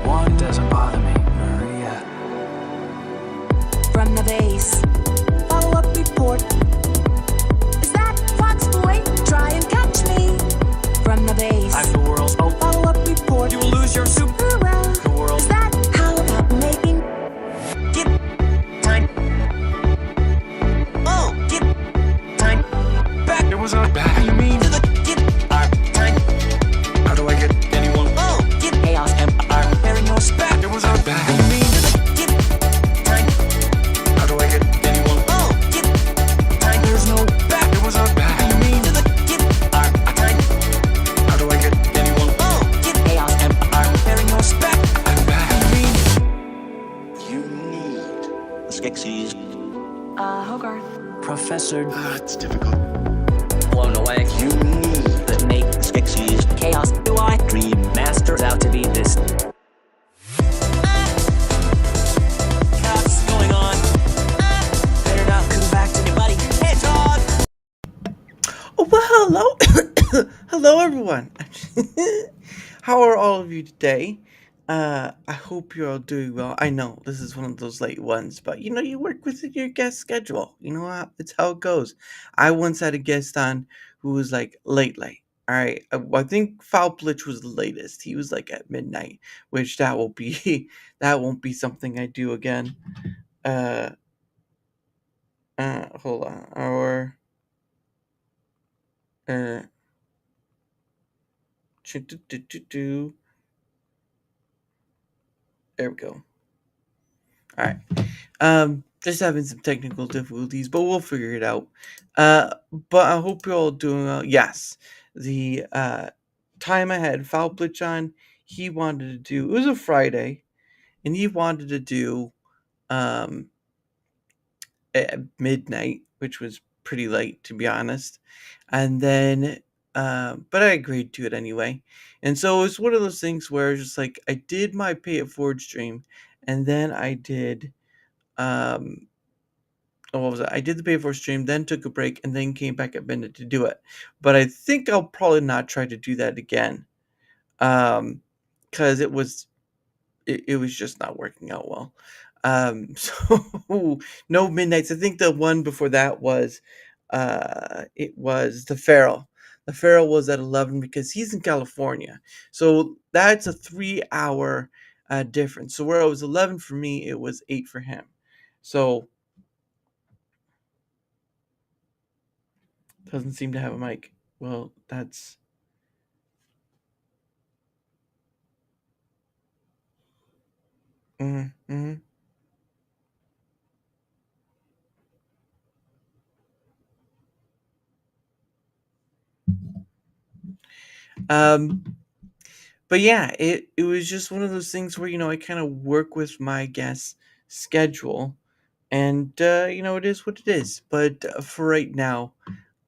One doesn't bother me, Maria. From the base, follow-up report. Is that Fox Boy? Try and catch me. From the base, I'm the world's follow-up report. You will lose your soup. The world. Is that how about making? Get time. Oh, get time back. It was not bad. You mean to the get our time? How do I get anyone? Oh, get chaos and our repairing your spec. It was not bad. You mean to the get time? How do I get anyone? Oh, get time. There's no back. It was not bad. You mean to the get our time? How do I get anyone? Oh, get chaos and our repairing your spec. I'm bad. You need the Skeksis. Hogarth. Professor. It's difficult. Blown away. You need the make Skeksis. Chaos. Do I dream masters out to be this? What's going on? Better not come back to anybody. Hey, dog. Oh, well, hello. Hello, everyone. How are all of you today? I hope you're all doing well. I know this is one of those late ones, but you work within your guest schedule. It's how it goes. I once had a guest on who was like late. All right, I think Foul Blitch was the latest. He was like at midnight, which that will be that won't be something I do again. Uh, hold on, or uh, choo-doo-doo-doo-doo. There we go. All right. Just having some technical difficulties, but we'll figure it out. But I hope you're all doing well. Yes, the time I had Foul Blitch on, he wanted to do. It was a Friday, and he wanted to do um at midnight, which was pretty late to be honest. And then, but I agreed to it anyway. And so it was one of those things where it's just like I did my Pay It Forward stream, and then I did um what was it? I did the Pay for stream, then took a break, and then came back at midnight to do it. But I think I'll probably not try to do that again, because it was just not working out well. So no midnights. I think the one before that was it was the Feral. The Feral was at 11 because he's in California, so that's a 3 hour difference. So where it was 11 for me, it was 8 for him. So doesn't seem to have a mic. Well, that's mm-hmm. Um, but yeah, it was just one of those things where I kind of work with my guest schedule, and it is what it is. But for right now,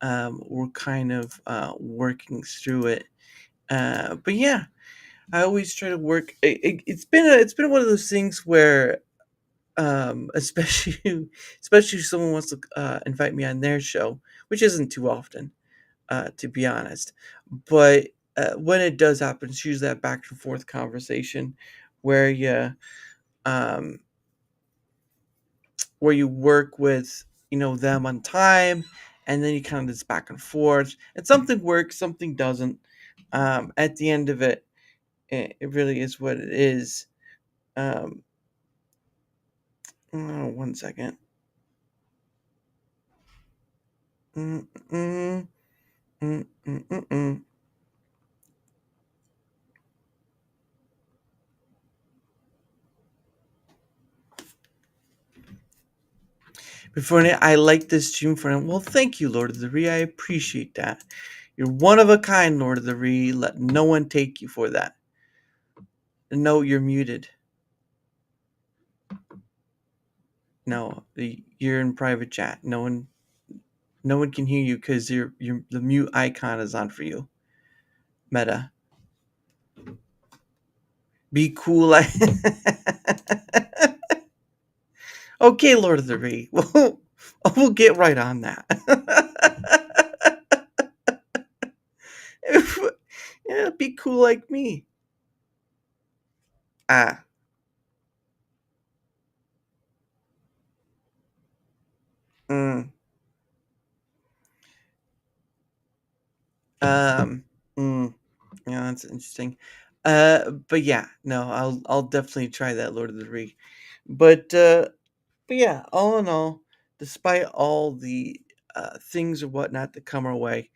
we're kind of working through it. But yeah, I always try to work. It's been one of those things where especially especially if someone wants to invite me on their show, which isn't too often, to be honest. But when it does happen, it's usually that back and forth conversation where um, you work with them on time, and then you kind of just back and forth, and something works, something doesn't. At the end of it, it really is what it is. Um, oh, 1 second. Mm-mm, mm-mm-mm-mm. Before I like this stream for him. Well, thank you, Lord of the Ree. I appreciate that. You're one of a kind, Lord of the Ree. Let no one take you for that. No, you're muted. No, you're in private chat. No one can hear you because the mute icon is on for you. Meta. Be cool. Okay, Lord of the Ree. We'll get right on that. Yeah, be cool like me. Ah. Mm, um. Mm, yeah, that's interesting. But yeah, no, I'll definitely try that Lord of the Rings. But but yeah, all in all, despite all the things or whatnot that come our way,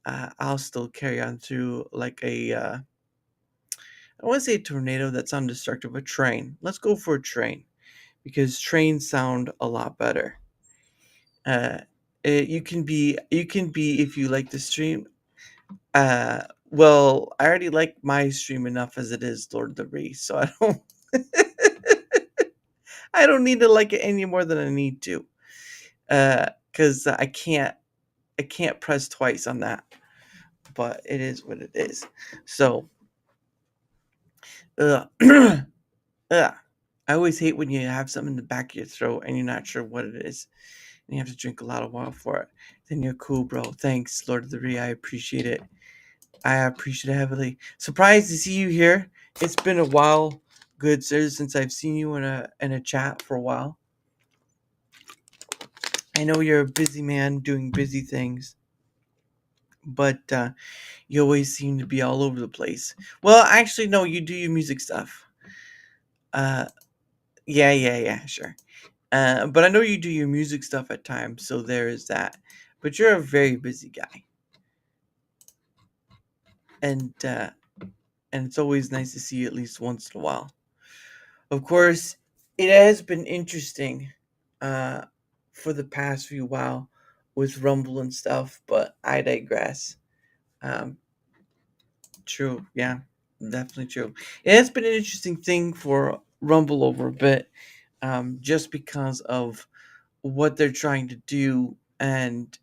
I'll still carry on through like a I want to say a tornado that sounds destructive. A train. Let's go for a train because trains sound a lot better. Uh, you can be if you like the stream. Well, I already like my stream enough as it is, Lord of the Rings, so I don't need to like it any more than I need to. Because I can't press twice on that, but it is what it is. So, uh, I always hate when you have something in the back of your throat and you're not sure what it is, and you have to drink a lot of water for it. Then you're cool, bro. Thanks, Lord of the Rings. I appreciate it. I appreciate it heavily. Surprised to see you here. It's been a while, good sir, since I've seen you in a chat for a while. I know you're a busy man doing busy things, but you always seem to be all over the place. Well, actually, no, you do your music stuff. Uh, yeah, yeah, yeah, sure. But I know you do your music stuff at times, so there is that. But you're a very busy guy, and it's always nice to see you at least once in a while. Of course, it has been interesting, uh, for the past few while with Rumble and stuff, but I digress. Um, True, yeah, definitely true. It has been an interesting thing for Rumble over a bit, just because of what they're trying to do, and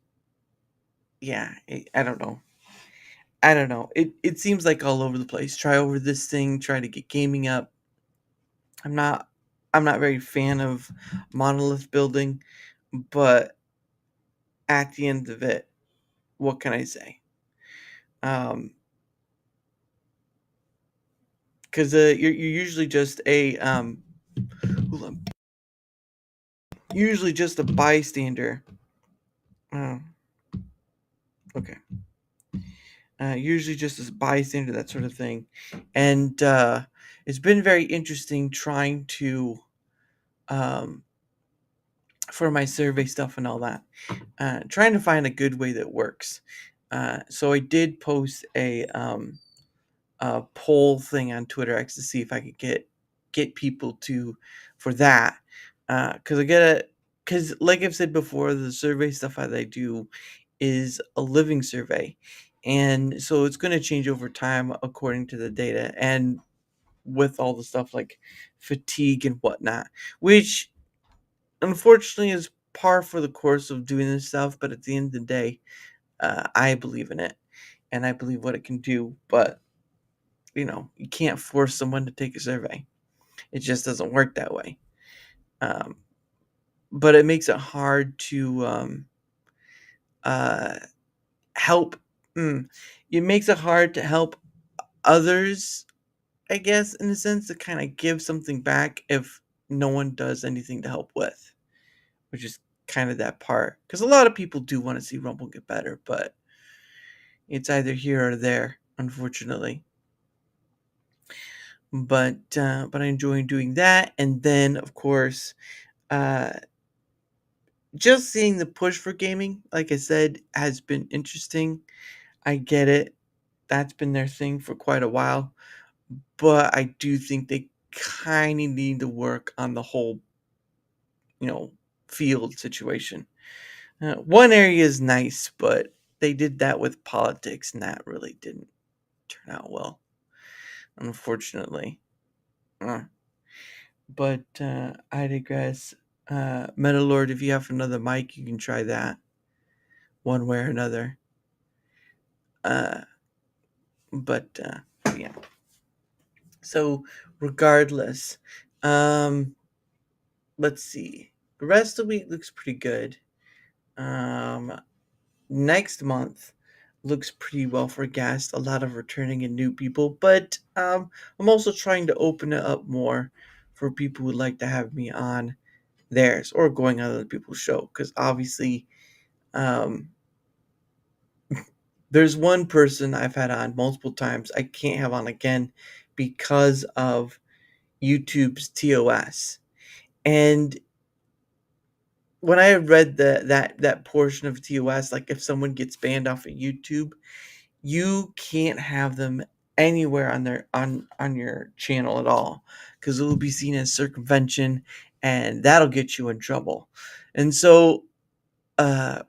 yeah, I don't know. I don't know. It seems like all over the place. Try over this thing, try to get gaming up. I'm not I'm not very fan of monolith building, but at the end of it, what can I say? Um, because you're usually just a hold on, usually just a bystander. Oh, okay. Usually just as a bystander, that sort of thing, and it's been very interesting trying to um for my survey stuff and all that, trying to find a good way that works. So I did post a poll thing on Twitter X to see if I could get people to for that, because I get it. Because like I've said before, the survey stuff that I do is a living survey, and so it's going to change over time according to the data and with all the stuff like fatigue and whatnot, which unfortunately is par for the course of doing this stuff. But at the end of the day, I believe in it and I believe what it can do. But you can't force someone to take a survey. It just doesn't work that way. Um, but it makes it hard to uh, help. It makes it hard to help others, I guess, in a sense, to kind of give something back if no one does anything to help with, which is kind of that part. Because a lot of people do want to see Rumble get better, but it's either here or there, unfortunately. But I enjoy doing that, and then of course, uh, just seeing the push for gaming, like I said, has been interesting. I get it. That's been their thing for quite a while. But I do think they kind of need to work on the whole, you know, field situation. One area is nice, but they did that with politics, and that really didn't turn out well, unfortunately. Uh, but I digress. MetaLord, if you have another mic, you can try that one way or another. Uh, but yeah. So regardless, um, let's see. The rest of the week looks pretty good. Um, Next month, looks pretty well for guests, a lot of returning and new people, but I'm also trying to open it up more for people who would like to have me on theirs or going on other people's show, because obviously um, there's one person I've had on multiple times I can't have on again because of YouTube's TOS. And when I read that portion of TOS, like if someone gets banned off of YouTube, you can't have them anywhere on their on your channel at all, because it will be seen as circumvention, and that'll get you in trouble. And so uh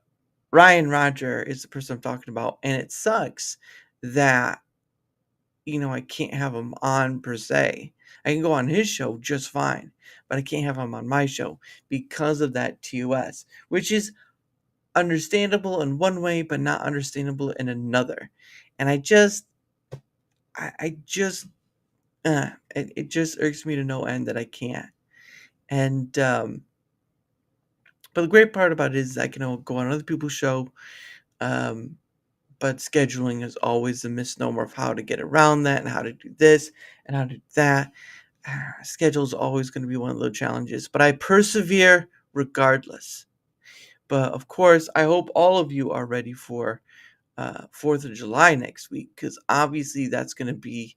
Ryan Roger is the person I'm talking about, and it sucks that I can't have him on per se. I can go on his show just fine, but I can't have him on my show because of that TOS, which is understandable in one way, but not understandable in another. And I just, it just irks me to no end that I can't. And, but the great part about it is I can go on other people's show. Um, but scheduling is always a misnomer of how to get around that and how to do this and how to do that. Schedule is always going to be one of the challenges, but I persevere regardless. But of course, I hope all of you are ready for 4th of July next week, because obviously that's going to be.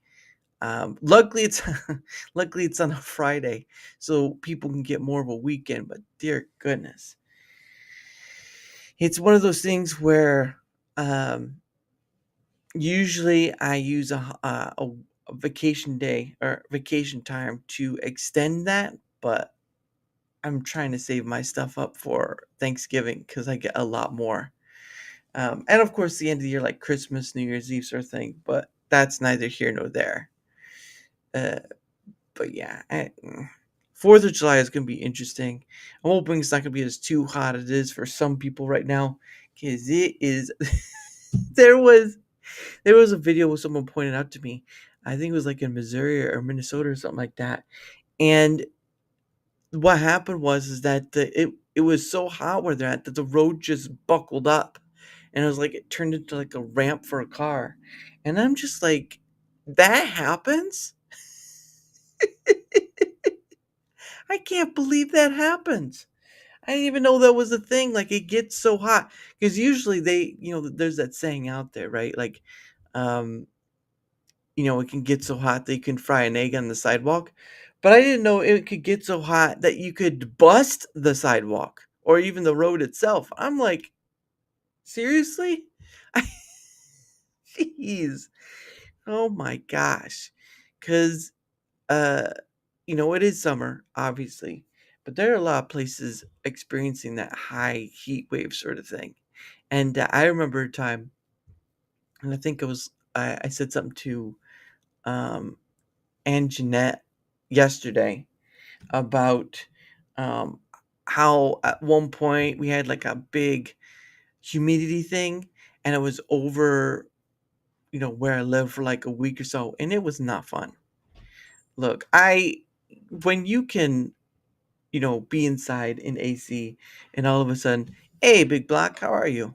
Luckily, it's luckily it's on a Friday, so people can get more of a weekend. But dear goodness, it's one of those things where usually I use a vacation day or vacation time to extend that, but I'm trying to save my stuff up for Thanksgiving because I get a lot more. And of course, the end of the year, like Christmas, New Year's Eve sort of thing, but that's neither here nor there. Uh, but yeah, 4th of July is going to be interesting. I'm hoping it's not going to be as too hot as it is for some people right now, because it is. there was a video where someone pointed out to me. I think it was like in Missouri or Minnesota or something like that. And what happened was that it was so hot where they're at that the road just buckled up, and it was like it turned into like a ramp for a car. And I'm just like, that happens? I can't believe that happens. I didn't even know that was a thing. Like, it gets so hot, because usually there's that saying out there, right? Like, um, it can get so hot that you can fry an egg on the sidewalk. But I didn't know it could get so hot that you could bust the sidewalk or even the road itself. I'm like, seriously? Jeez. Oh my gosh. Because, uh, it is summer, obviously, but there are a lot of places experiencing that high heat wave sort of thing. And I remember a time, and I think I said something to um, Ann Jeanette yesterday about um, how at one point we had like a big humidity thing, and it was over, where I live for like a week or so, and it was not fun. Look, when you can, be inside in AC, and all of a sudden, hey, Big Black, how are you?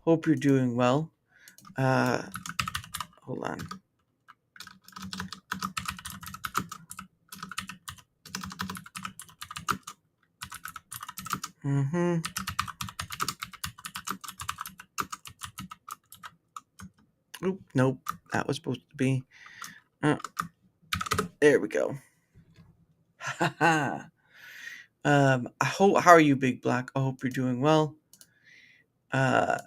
Hope you're doing well. Uh, Hold on. Mm-hmm. Oop, nope. That was supposed to be. There we go. Haha. How are you, Big Black? I hope you're doing well. I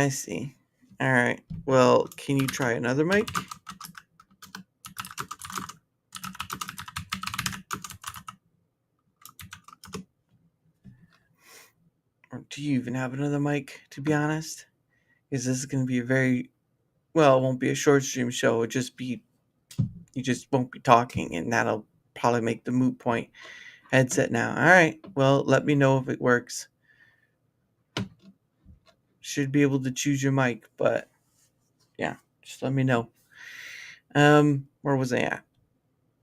see. All right. Well, can you try another mic? Or do you even have another mic, to be honest? Because this is going to be it won't be a short stream show. It'll just be, you just won't be talking, and that'll probably make the moot point headset now. All right. Well, let me know if it works. Should be able to choose your mic, but yeah, just let me know. Where was I at?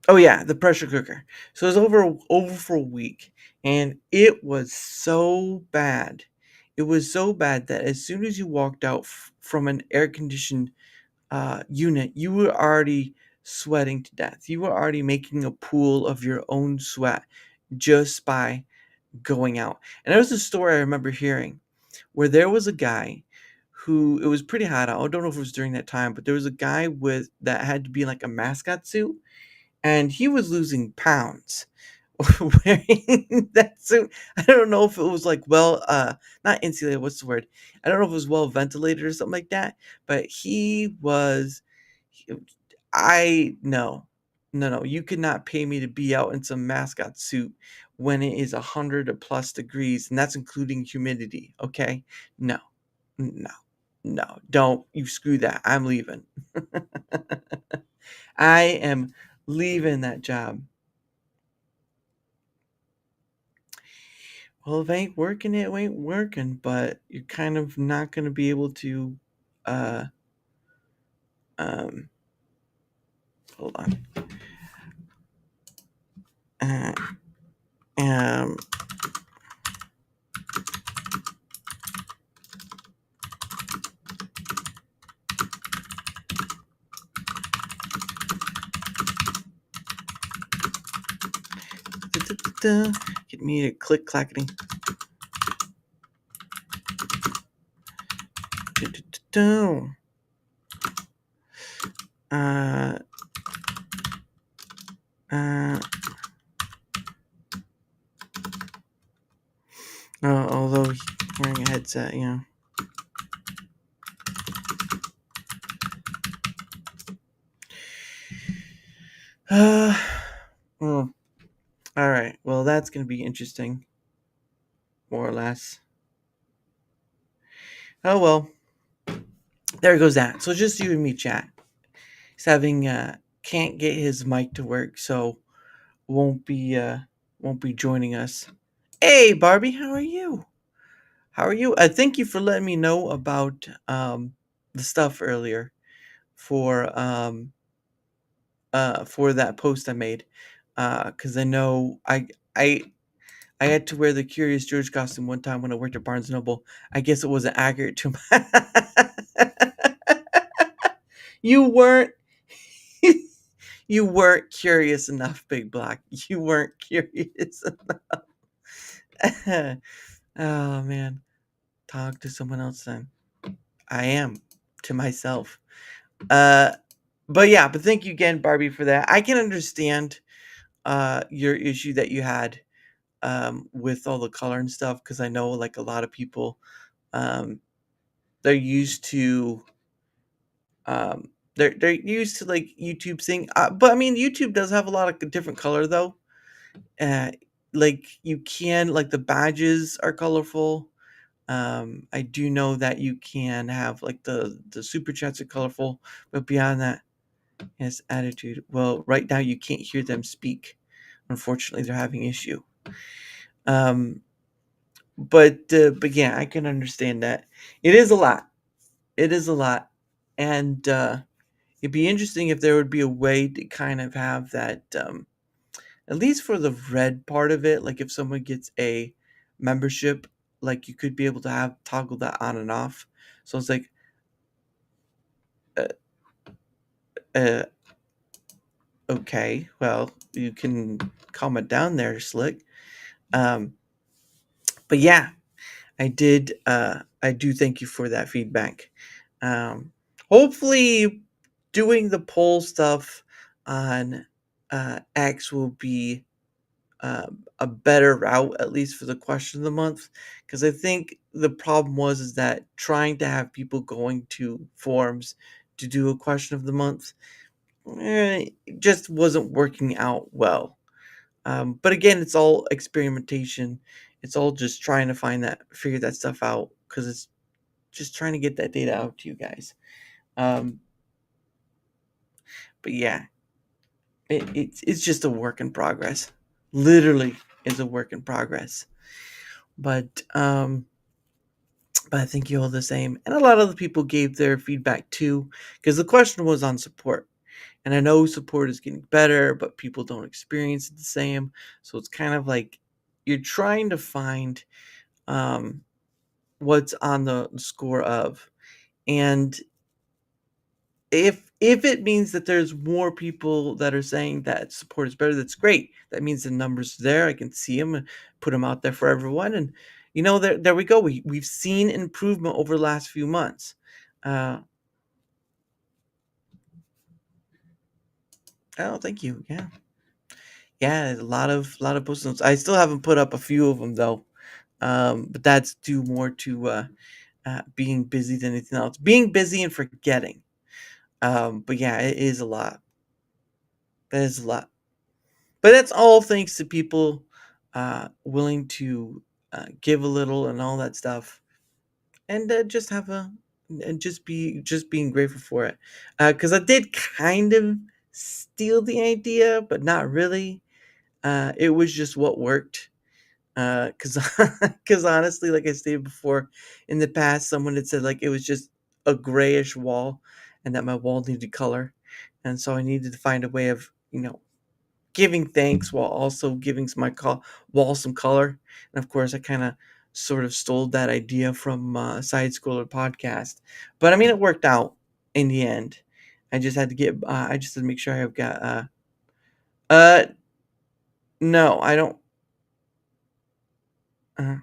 Oh yeah, the pressure cooker. So it was over for a week, and it was so bad. It was so bad that as soon as you walked out from an air conditioned unit, you were already sweating to death. You were already making a pool of your own sweat just by going out. And there was a story I remember hearing where there was a guy who, it was pretty hot out. I don't know if it was during that time, but there was a guy with that had to be like a mascot suit, and he was losing pounds wearing that suit. I don't know if it was like not insulated, what's the word? I don't know if it was well ventilated or something like that, but I no. No, no, you could not pay me to be out in some mascot suit when it is 100 plus degrees, and that's including humidity, okay? No. No. No, don't you screw that. I'm leaving. I am leaving that job. Well, if it ain't working, it ain't working, but you're kind of not going to be able to, uh, um, hold on. Uh, um, Get me to click clackety. Uh, uh, although he's wearing a headset, yeah. All right. Well, that's going to be interesting, more or less. Oh well. There goes that. So just you and me, chat. He's having can't get his mic to work, so won't be joining us. Hey, Barbie, how are you? How are you? Thank you for letting me know about the stuff earlier for that post I made. Because I know I had to wear the Curious George costume one time when I worked at Barnes Noble. I guess it wasn't accurate to my. You weren't. You weren't curious enough, Big Black. You weren't curious enough. Oh man, talk to someone else then. I am to myself. But yeah, but thank you again, Barbie, for that. I can understand your issue that you had with all the color and stuff, because I know like a lot of people um, they're used to they're used to like YouTube seeing, but I mean YouTube does have a lot of different color though. Uh, like you can like the badges are colorful. I do know that you can have like the super chats are colorful, but beyond that, yes, attitude. Well, right now you can't hear them speak. Unfortunately, they're having issue. Um, but yeah, I can understand that. It is a lot. It is a lot, and it'd be interesting if there would be a way to kind of have that, at least for the red part of it. Like if someone gets a membership, like you could be able to have toggle that on and off. So it's like, uh, uh, okay, well you can calm it down there, Slick. Um, but yeah, I do thank you for that feedback. Hopefully doing the poll stuff on X will be a better route, at least for the question of the month, because I think the problem is that trying to have people going to forums to do a question of the month just wasn't working out well. But again, it's all experimentation. It's all just trying to figure that stuff out, because it's just trying to get that data out to you guys. But yeah, it's just a work in progress. Literally, is a work in progress. But I think you all the same, and a lot of the people gave their feedback too, because the question was on support. And I know support is getting better, but people don't experience it the same. So it's kind of like you're trying to find what's on the score of. And if it means that there's more people that are saying that support is better, that's great. That means the numbers are there. I can see them and put them out there for everyone. And there we go. We've seen improvement over the last few months. Uh, oh, thank you. Yeah, a lot of post notes. I still haven't put up a few of them though, but that's due more to being busy than anything else. Being busy and forgetting. But yeah, it is a lot. That is a lot. But that's all thanks to people willing to give a little and all that stuff, and just have a and just being grateful for it. Because I did kind of steal the idea, but not really. It was just what worked. Because because honestly, like I stated before, in the past, someone had said like it was just a grayish wall, and that my wall needed color, and so I needed to find a way of giving thanks while also giving my wall some color. And of course, I kind of sort of stole that idea from Side Scroller podcast, but I mean, it worked out in the end. I just had to get. I just had to make sure I've got. Uh, no, I don't. Uh,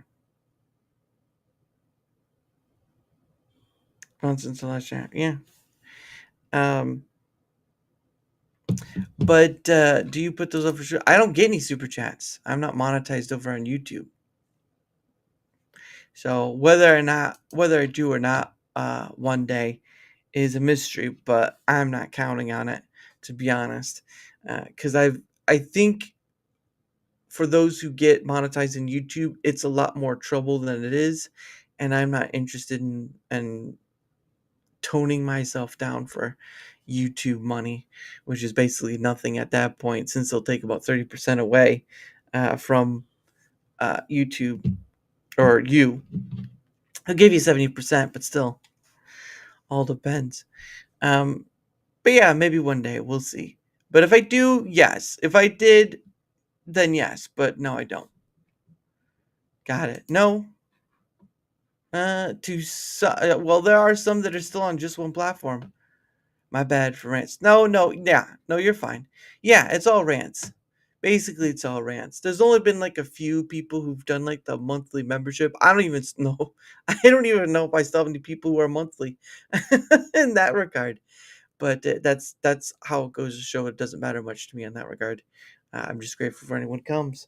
Nonsense the last chat. Yeah. Um, but do you put those up for sure? I don't get any super chats. I'm not monetized over on YouTube. So whether I do or not, one day is a mystery. But I'm not counting on it, to be honest, because I think for those who get monetized in YouTube, it's a lot more trouble than it is, and I'm not interested in toning myself down for YouTube money, which is basically nothing at that point, since they'll take about 30% away from YouTube or you. I'll give you 70%, but still, all depends. Um, but yeah, maybe one day we'll see. But if I do, yes. If I did, then yes. But no, I don't. Got it. No. Well, there are some that are still on just one platform. My bad for rants. No, yeah, no, you're fine. Yeah, it's all rants. Basically, it's all rants. There's only been like a few people who've done like the monthly membership. I don't even know. I don't even know if I still have any people who are monthly in that regard. But that's how it goes to show it doesn't matter much to me in that regard. I'm just grateful for anyone who comes.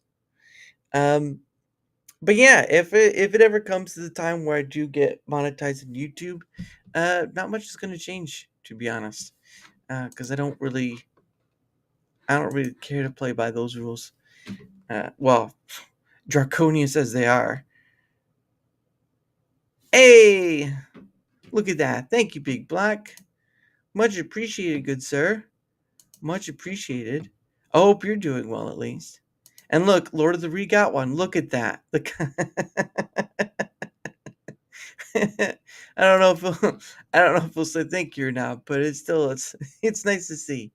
Um, but yeah, if it ever comes to the time where I do get monetized on YouTube, not much is gonna change, to be honest, because I don't really care to play by those rules. Well, draconian as they are. Hey, look at that! Thank you, Big Black. Much appreciated, good sir. Much appreciated. I hope you're doing well at least. And look, Lord of the Ree got one. Look at that. I don't know if we'll say thank you or not, but it's nice to see.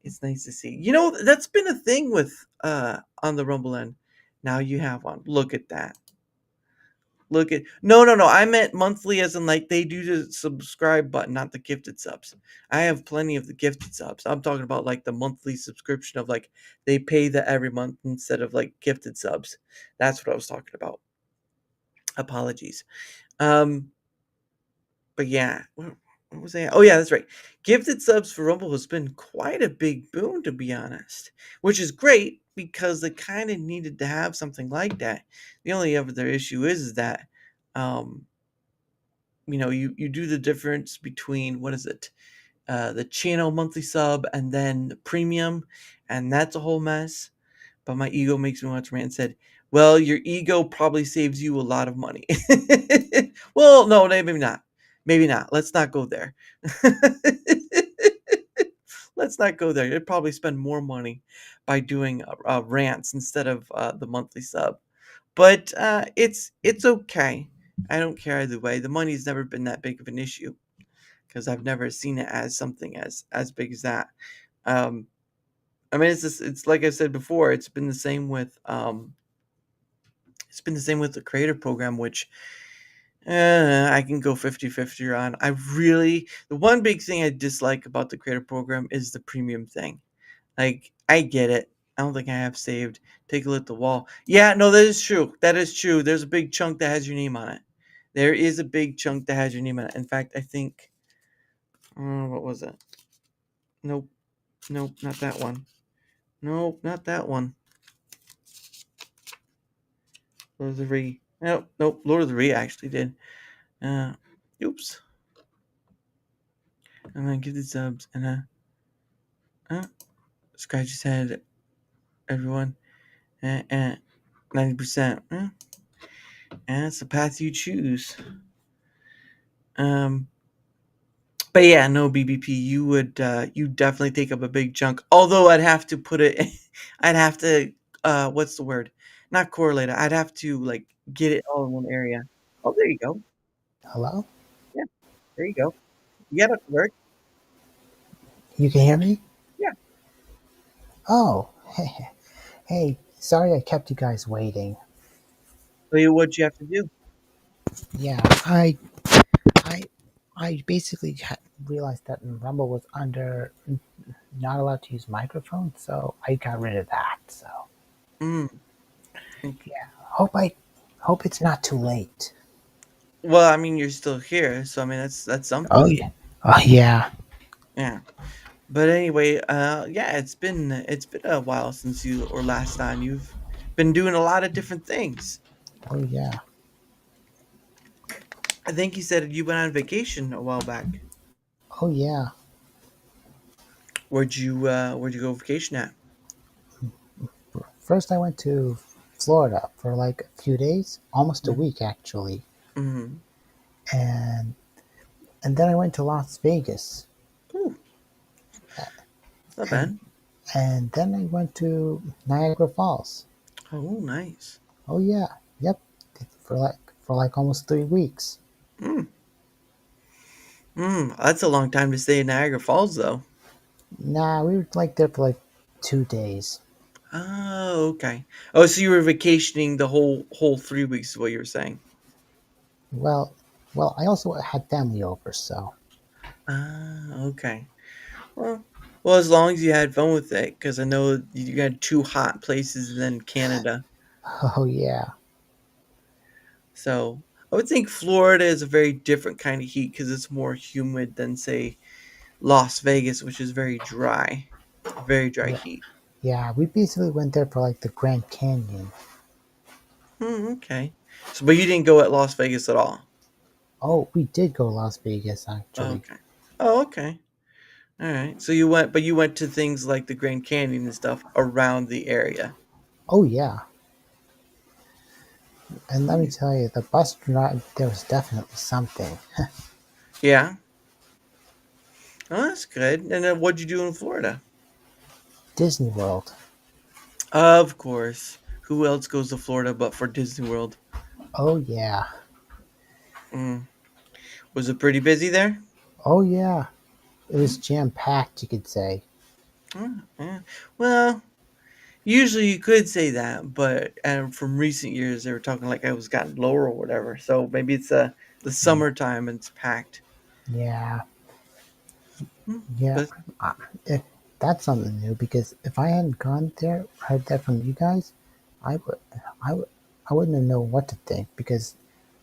It's nice to see. That's been a thing with on the Rumble end. Now you have one. Look at that. Look at no. I meant monthly as in like they do the subscribe button, not the gifted subs. I have plenty of the gifted subs. I'm talking about like the monthly subscription of like they pay the every month instead of like gifted subs. That's what I was talking about. Apologies. Um, but yeah, what was I? Oh yeah, that's right. Gifted subs for Rumble has been quite a big boon, to be honest, which is great because they kind of needed to have something like that. The only other issue is that, um, you do the difference between what is it, the channel monthly sub and then the premium, and that's a whole mess. But my ego makes me want to rant and said, well, your ego probably saves you a lot of money. Well, no, maybe not. Maybe not. Let's not go there. Let's not go there. You'd probably spend more money by doing rants instead of the monthly sub. But it's okay. I don't care either way. The money's never been that big of an issue because I've never seen it as something as big as that. Um, I mean, it's like I said before. It's been the same with the creator program, which I can go 50-50 on. The one big thing I dislike about the creator program is the premium thing. Like, I get it. I don't think I have saved. Take a look at the wall. Yeah, no, that is true. That is true. There's a big chunk that has your name on it. There is a big chunk that has your name on it. In fact, I think, what was it? Nope, nope, not that one. Nope, not that one. Lord of the Ring. Nope, nope. Lord of the Ring actually did. Uh, oops. I'm gonna give the subs and scratch his head, everyone. 90%. And that's the path you choose. Um, but yeah, no BBP. You definitely take up a big chunk. Although I'd have to put it, I'd have to what's the word? Not correlate it. I'd have to like get it all in one area. Oh, there you go. Hello? Yeah, there you go. You got it to work. You can hear me? Yeah. Oh, hey, sorry I kept you guys waiting. Tell you what you have to do. Yeah, I, I basically realized that Rumble was under not allowed to use microphone, so I got rid of that. So Mm. yeah, hope it's not too late. Well, I mean, you're still here, so I mean that's Oh something. yeah, oh yeah, Yeah. But anyway, yeah, it's been a while since you or last time. You've been doing a lot of different things. oh yeah, I think you said you went on vacation a while back. oh yeah. Where'd you go vacation at? First I went to Florida for like a few days, almost a week actually, Mm-hmm. and and then I went to Las Vegas, Ooh, not and bad. and then I went to Niagara Falls. Oh, nice. Oh yeah, yep. For like almost 3 weeks. Mm. That's a long time to stay in Niagara Falls, though. Nah, we were like there for like 2 days. Oh, okay. Oh, so you were vacationing the whole 3 weeks, is what you were saying. Well, well, I also had family over, so Ah, okay. Well, as long as you had fun with it, because I know you had two hot places and then Canada. oh yeah, So I would think Florida is a very different kind of heat because it's more humid than, say, Las Vegas, which is very dry yeah, heat. yeah. We basically went there for like the Grand Canyon. Okay. So, but you didn't go at Las Vegas at all. Oh, we did go Las Vegas Oh, actually. okay. Oh, okay. All right. So but you went to things like the Grand Canyon and stuff around the area. Oh yeah, and let me Nice. tell you, the bus ride there was definitely something. Yeah. Oh, that's good. And then what'd you do in Florida? Disney World. Of course. Who else goes to Florida but for Disney World? Oh yeah, Mm. Was it pretty busy there? oh yeah. It was Mm, jam packed, you could say. yeah. Well, usually you could say that, but from recent years they were talking like I was gotten lower or whatever. So maybe it's the Mm, summertime and it's packed. yeah, Mm, yeah. But If that's something new, because if I hadn't gone there, heard that from you guys, I would, I would, I wouldn't have known what to think because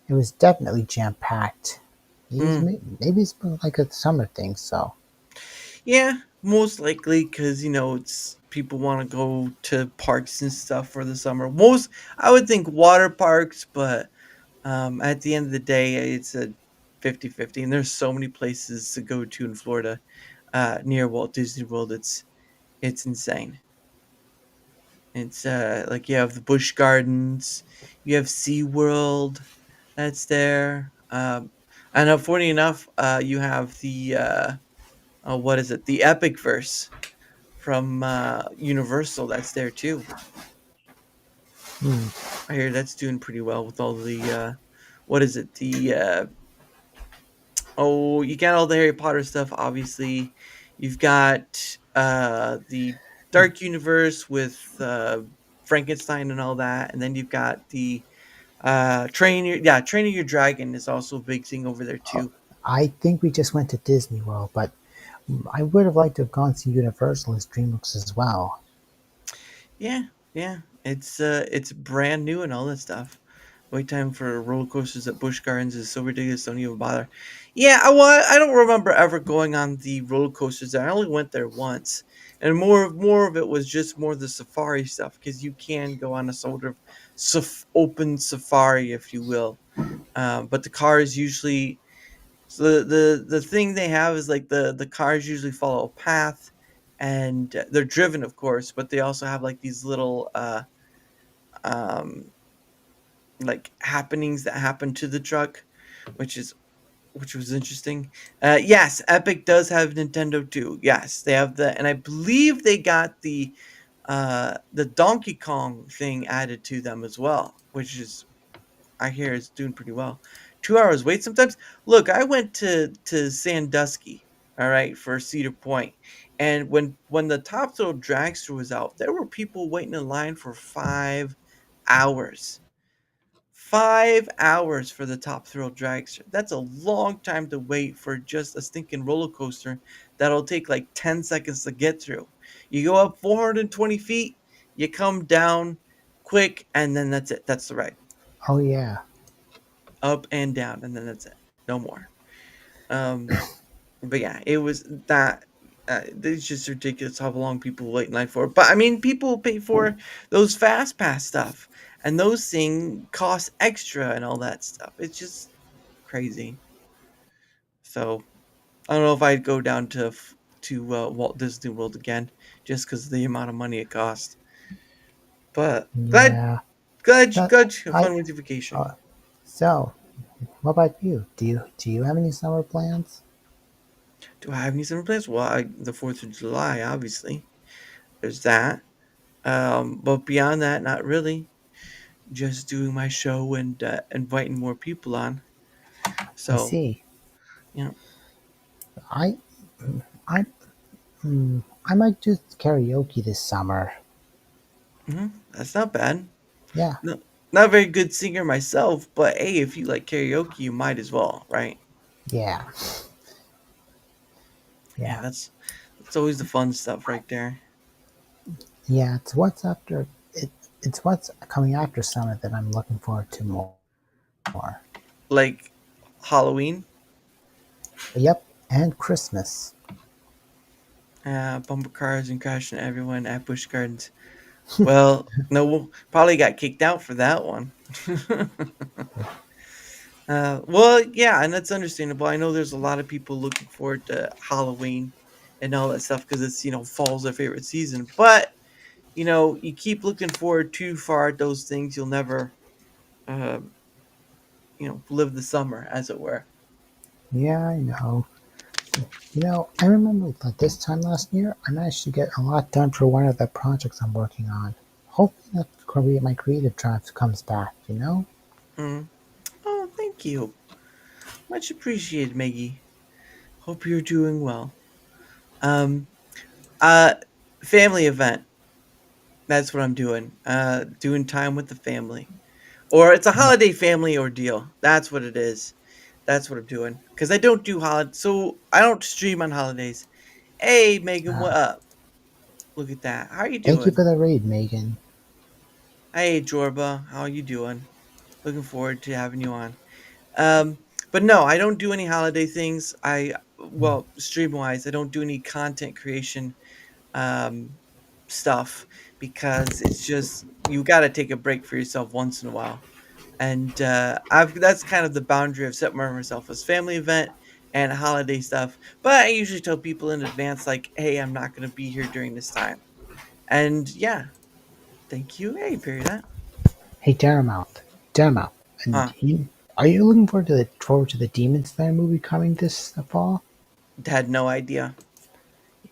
it was definitely jam packed. mm, Maybe it's been like a summer thing. So yeah, most likely because it's people want to go to parks and stuff for the summer. Most I would think water parks, but at the end of the day, it's a 50-50, and there's so many places to go to in Florida, near Walt Disney World. It's insane. It's like you have the Busch Gardens, you have SeaWorld that's there. And funny enough, you have the what is it? The Epic Verse from Universal that's there too. hmm, I hear that's doing pretty well with all the what is it? The oh, you got all the Harry Potter stuff, obviously. You've got the Dark Universe with Frankenstein and all that, and then you've got the Training your dragon is also a big thing over there Oh, too. I think we just went to Disney World, but I would have liked to have gone to Universal as DreamWorks as well. Yeah, yeah. It's brand new and all that stuff. Wait time for roller coasters at Busch Gardens is so ridiculous. Don't even bother. Yeah, I don't remember ever going on the roller coasters there. I only went there once, and more of it was just more the safari stuff because you can go on a sort of open safari, if you will. But the cars usually so the thing they have is like the cars usually follow a path, and they're driven, of course, but they also have like these little um like happenings that happen to the truck, which is which was interesting. Yes, Epic does have Nintendo too. Yes, they have and I believe they got the Donkey Kong thing added to them as well, which is I hear it's doing pretty well. 2 hours wait sometimes. Look, I went to Sandusky, all right, for Cedar Point, and when the Top Thrill Dragster was out, there were people waiting in line for 5 hours. 5 hours for the Top Thrill Dragster. That's a long time to wait for just a stinking roller coaster that'll take like 10 seconds to get through. You go up 420 feet, you come down quick, and then that's it. That's the ride. Oh yeah, Up and down, and then that's it. No more. Um, but yeah, it was that. It's just ridiculous how long people wait in line for it. But I mean, people pay for those fast pass stuff, and those things cost extra and all that stuff. It's just crazy. So I don't know if I'd go down to Walt Disney World again, just because of the amount of money it costs. But yeah. That glad you have I. fun with your vacation. Uh, so, what about you? Do you have any summer plans? Do I have any summer plans? Well, the 4th of July, obviously. There's that. But beyond that, not really. Just doing my show and inviting more people on. I So, see. you know, I I I might do karaoke this summer. that's not bad. Yeah, No, not a very good singer myself, but hey, if you like karaoke, you might as well, right? yeah, Yeah, yeah, that's always the fun stuff right there. yeah. It's what's after it. It's what's coming after summer that I'm looking forward to more. Like Halloween, Yep, and Christmas. bumper cars and crashing everyone at Busch Gardens. Well, no, we'll probably got kicked out for that one. Well, yeah, and that's understandable. I know there's a lot of people looking forward to Halloween and all that stuff because it's fall's their favorite season. But you keep looking forward too far at those things, you'll never, uh, live the summer, as it were. Yeah, I know. I remember that this time last year, I managed to get a lot done for one of the projects I'm working on. Hopefully, my creative drive comes back. Mm. Oh, thank you, much appreciated, Maggie. Hope you're doing well. Um, uh, family event. That's what I'm doing. Doing time with the family. Or it's a Yeah. holiday family ordeal. That's what it is. That's what I'm doing. Because I don't do so I don't stream on holidays. Hey, Megan, what Uh, up? Look at that. How are you Thank you doing? for the raid, Megan. Hey, Jorba, how are you doing? Looking forward to having you on. Um, but no, I don't do any holiday things. Mm. Well, stream wise, I don't do any content creation um, stuff because it's just you got to take a break for yourself once in a while. And I've that's kind of the boundary I've set for myself as family event and holiday stuff. But I usually tell people in advance, like, "Hey, I'm not going to be here during this time." And yeah, thank you. Hey, period. Hey, Daramouthe, and Huh? are you looking forward to the Demon Slayer movie coming this fall? Had no idea.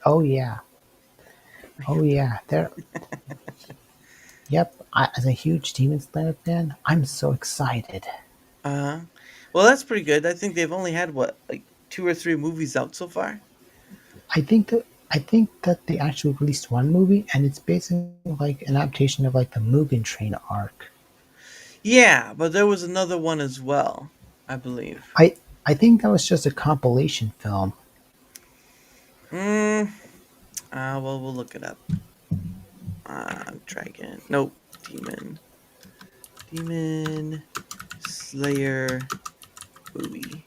Oh yeah, oh yeah. There. Yep. As a huge Demon Slayer fan, I'm so excited. Uh huh. Well, that's pretty good. I think they've only had what, like 2 or 3 movies out so far. I think that they actually released one movie, and it's basically like an adaptation of like the Mugen Train arc. Yeah, but there was another one as well, I believe. I I think that was just a compilation film. Mm, well, we'll look it up. Dragon. Nope. Demon Slayer movie.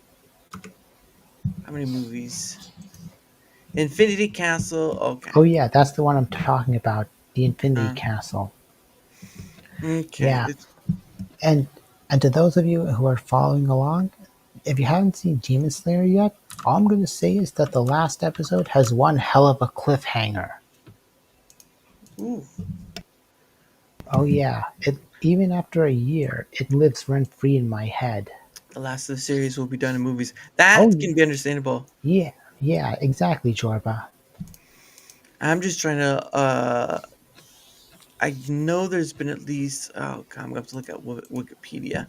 How many movies? Infinity Castle. Okay. Oh yeah, that's the one I'm talking about. The Infinity Uh, Castle. okay. Yeah, and and to those of you who are following along, if you haven't seen Demon Slayer yet, all I'm going to say is that the last episode has one hell of a cliffhanger. Ooh. Oh yeah, it even after a year, it lives rent free in my head. The last of the series will be done in movies. Oh That can be understandable. yeah, yeah, exactly, Jorba. I'm just trying to. I know there's been at least. Oh god, I'm gonna have to look at Wikipedia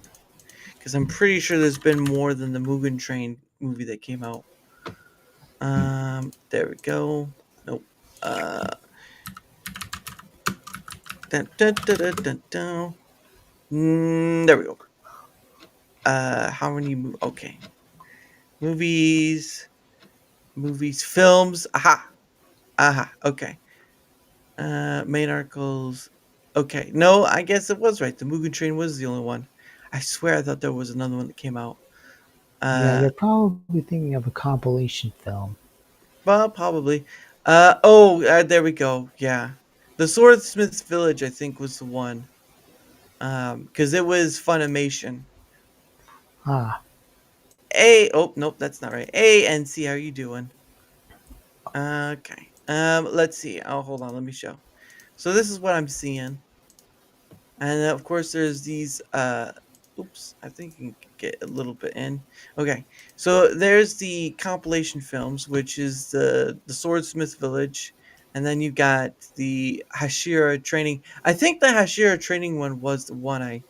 because I'm pretty sure there's been more than the Mugen Train movie that came out. There we go. Nope. Uh, dun, dun, dun, dun, dun, dun. There we go. How many? Okay, movies, films. Aha, aha. Okay. Main articles. Okay, no, I guess it was right. The Mugen Train was the only one. I swear I thought there was another one that came out. Yeah, Uh, you're probably thinking of a compilation film. well, probably. There we go. Yeah, the Swordsmith's Village, I think, was the one. Because it was Funimation. Ah, Oh nope, that's not right. A and C, how are you doing? Okay. Let's see. Oh, hold on, let me show. So this is what I'm seeing. And then, of course, there's these. Oops, I think you can get a little bit in. Okay, so there's the compilation films, which is the Swordsmith Village, and then you got the Hashira training. I think the Hashira training one was the one I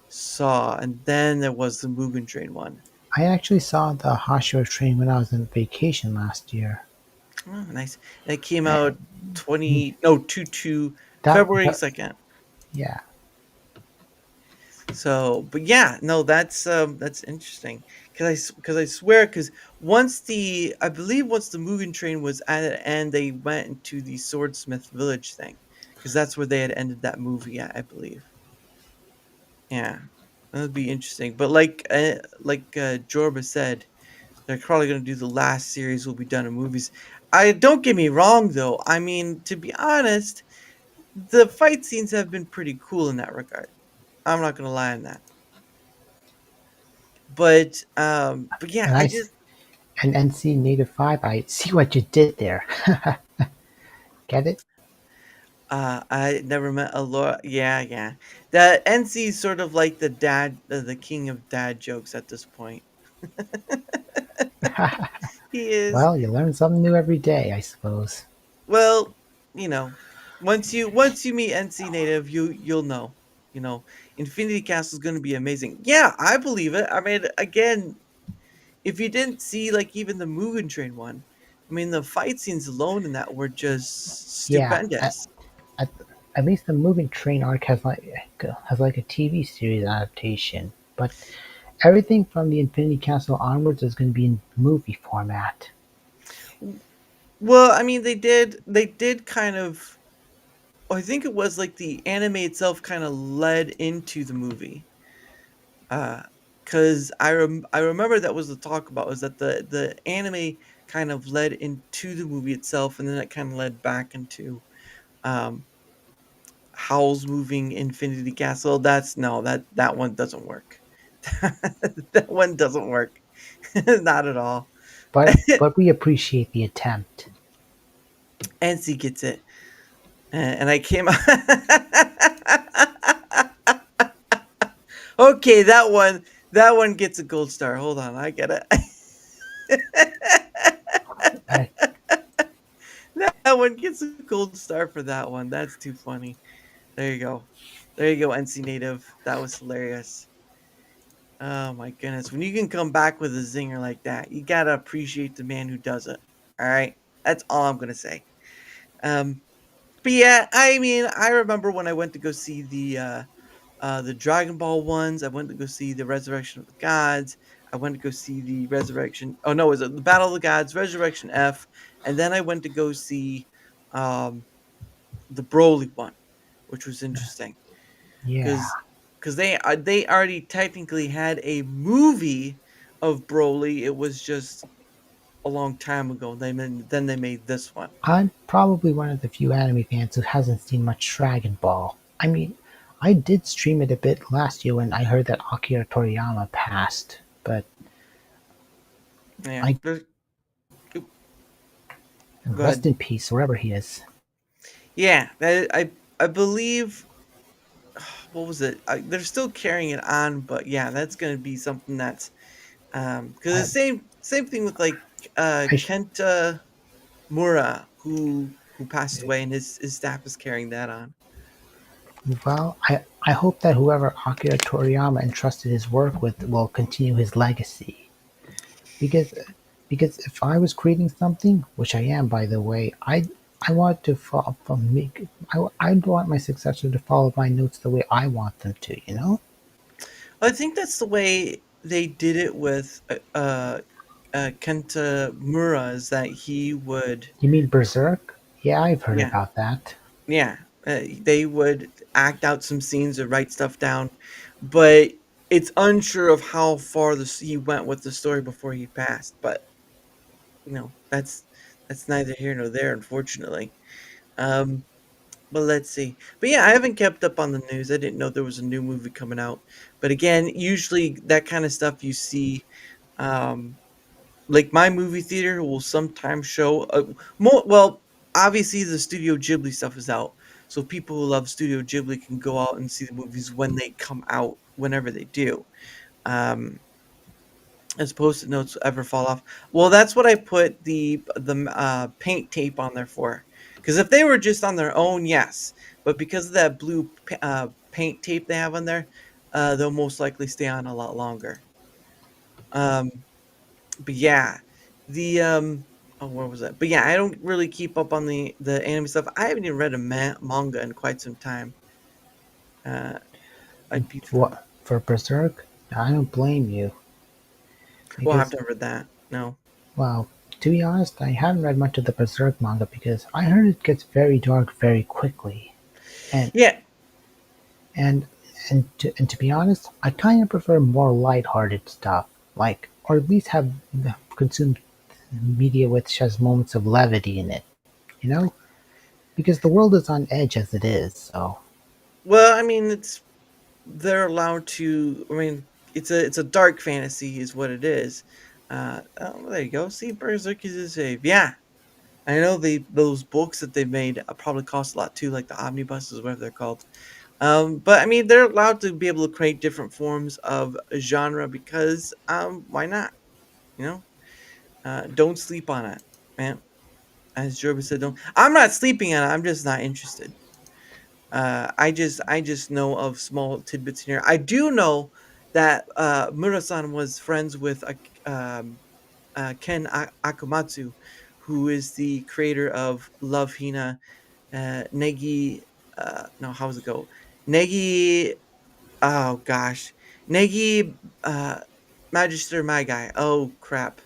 saw, and then there was the Mugen Train one. I actually saw the Hashira train when I was on vacation last year. Oh, nice. That came Eh, out 20 no 2 that, February that 2nd. yeah, So, but yeah, no, that's interesting because I swear because I believe once the Mugen Train was at an end, they went into the Swordsmith Village thing because that's where they had ended that movie at, I believe. Yeah, that would be interesting. But Jorba said, they're probably going to do the last series will be done in movies. I don't get me wrong though. I mean, to be honest, the fight scenes have been pretty cool in that regard. I'm not going to lie on that. But yeah, and I I just and NC Native 5, I see what you did there. Get it? I never met a Laura. Yeah, yeah. The NC is sort of like the king of dad jokes at this point. He is. Well, you learn something new every day, I suppose. Well, you know, once you meet NC native, you'll know. You know, Infinity Castle is going to be amazing. Yeah, I believe it. I mean, again, if you didn't see like even the Mugen Train one, I mean, the fight scenes alone in that were just Yeah, stupendous. at, at least the moving train arc has like a TV series adaptation, but everything from the Infinity Castle onwards is going to be in movie format. Well, I mean, they did kind of. I think it was like the anime itself kind of led into the movie. Because I remember that was the talk about was that the anime kind of led into the movie itself, and then it kind of led back into um, Howl's moving Infinity Castle. That's no that one doesn't work. That one doesn't work, not at all. But we appreciate the attempt. NC gets it, and I came. Okay, that one gets a gold star. Hold on, I get it. Uh, That one gets a gold star for that one. That's too funny. There you go. There you go, NC Native. That was hilarious. Oh my goodness. When you can come back with a zinger like that, you gotta appreciate the man who does it. Alright? That's all I'm gonna say. But yeah, I mean, I remember when I went to go see the Dragon Ball ones. I went to go see the Resurrection of the Gods. I went to go see the Resurrection. Oh no, it was the Battle of the Gods, Resurrection F, and then I went to go see um, the Broly one, which was interesting Yeah, because they already technically had a movie of Broly. It was just a long time ago. Then they made this one. I'm probably one of the few anime fans who hasn't seen much Dragon Ball. I mean, I did stream it a bit last year when I heard that Akira Toriyama passed, but Yeah, I oop, go rest ahead. in peace wherever he is. Yeah, I believe what was it? They're still carrying it on, but yeah, that's going to be something that's because the I, same thing with like I sh- Kenta Mura who passed away, and his staff is carrying that on. I hope that whoever Akira Toriyama entrusted his work with will continue his legacy. Because because if I was creating something, which I am by the way, I want to follow from me. I'd want my successor to follow my notes the way I want them to. You know? I think that's the way they did it with Kenta Mura, is that he would, You mean Berserk? Yeah, I've heard yeah, about that. yeah, they would act out some scenes or write stuff down, but it's unsure of how far he went with the story before he passed. But that's neither here nor there, unfortunately. Um, but let's see. But yeah, I haven't kept up on the news. I didn't know there was a new movie coming out. But again, usually that kind of stuff you see. Um, like my movie theater will sometimes show more. Well, obviously the Studio Ghibli stuff is out, so people who love Studio Ghibli can go out and see the movies when they come out, whenever they do. Um, as post-it notes ever fall off. Well, that's what I put the paint tape on there for. Because if they were just on their own, yes, but because of that blue paint tape they have on there, they'll most likely stay on a lot longer. Um, but yeah, the oh, where was that? But yeah, I don't really keep up on the anime stuff. I haven't even read a manga in quite some time. Uh, I'd be What for Berserk? I don't blame you well, I've because, never read that. No. well, to be honest, I haven't read much of the Berserk manga because I heard it gets very dark very quickly, and Yeah. and and to be honest, I kind of prefer more light-hearted stuff, like or at least have consumed media which has moments of levity in it. You know, because the world is on edge as it is. So Well, I mean, they're allowed to. I mean, it's a dark fantasy, is what it is. Oh, there you go. See, Berserk is a save. Yeah, I know those books that they made probably cost a lot too, like the omnibuses, whatever they're called. But I mean, they're allowed to be able to create different forms of a genre because why not? You know, don't sleep on it, man. As Jorba said, don't. I'm not sleeping on it. I'm just not interested. I just know of small tidbits here. I do know that Murasan was friends with Ken Akamatsu, who is the creator of Love Hina, Negi. No, how does it go? Negi. Oh gosh, Negi Magister My Guy. Oh crap,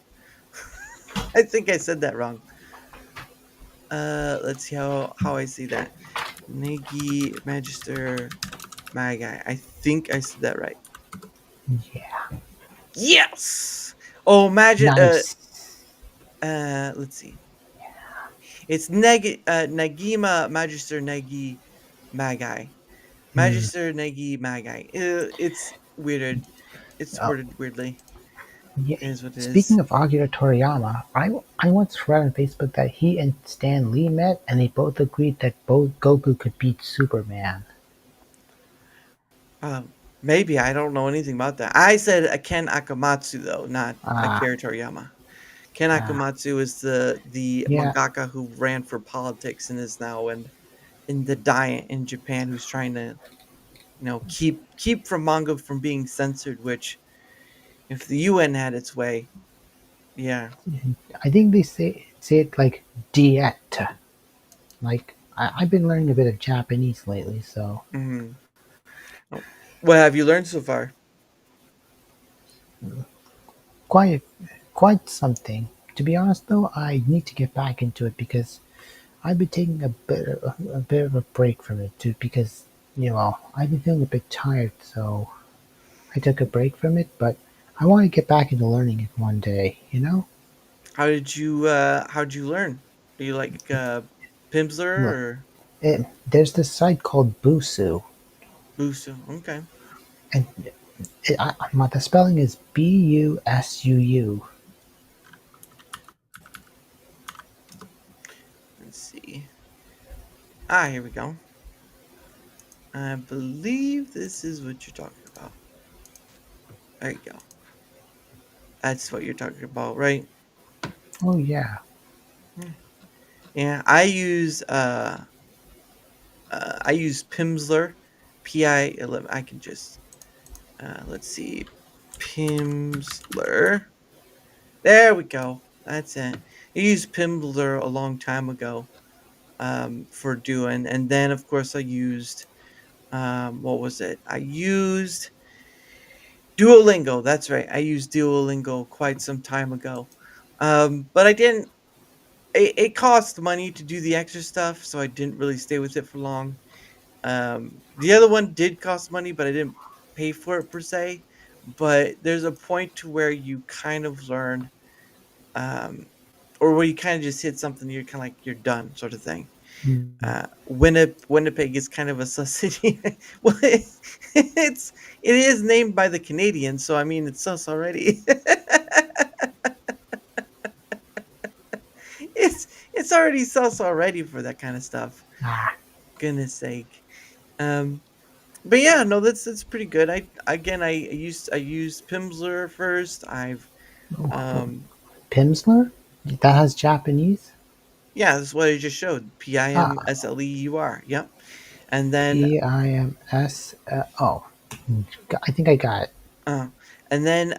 I think I said that wrong. Let's see how I see that. Negi Magister My Guy. I think I said that right. yeah, Yes. Oh, magic. nice. Let's see. It's Nagima Magister Negi Magai. Hmm. Magister Negi Magai. It's weirded. It's Oh, worded weirdly. yeah. It is what it Speaking is. of Akira Toriyama, I once read on Facebook that he and Stan Lee met and they both agreed that both Goku could beat Superman. Maybe I don't know anything about that. I said a Ken Akamatsu though, not Ah, Akira Toriyama. Ken ah, Akamatsu is the yeah. mangaka who ran for politics and is now in the diet in Japan, who's trying to keep from manga from being censored. Which, if the UN had its way, yeah. I think they say it like diet. Like I've been learning a bit of Japanese lately, so Hmm. What have you learned so far? Quite, quite something. To be honest, though, I need to get back into it because I've been taking a bit of a break from it too. Because I've been feeling a bit tired, so I took a break from it. But I want to get back into learning it one day. How'd you learn? Do you like Pimsleur Look, or there's this site called Busu, Busu? Okay, and the spelling is Busuu. let's see. Ah, here we go. I believe this is what you're talking about. There you go. That's what you're talking about, right? Oh yeah. Yeah, I use Pimsleur, Pi11. I can just let's see, Pimsleur. There we go. That's it. I used Pimsleur a long time ago for doing, and then of course I used what was it? I used Duolingo. That's right. I used Duolingo quite some time ago, but I didn't. It cost money to do the extra stuff, so I didn't really stay with it for long. The other one did cost money, but I didn't pay for it per se. But there's a point to where you kind of learn, um, or where you kind of just hit something, you're kind of like you're done, sort of thing. Mm. Winnipeg is kind of a sus city. Well, it is named by the Canadians, so I mean it's sus already. It's already sus already for that kind of stuff. Ah. Goodness sake. Um, but yeah, no, that's pretty good. I used Pimsleur first. I've Oh, um Pimsleur? That has Japanese? yeah, that's what I just showed. Ah, Pimsleur. Yep. And then Pims. Oh, I think I got it.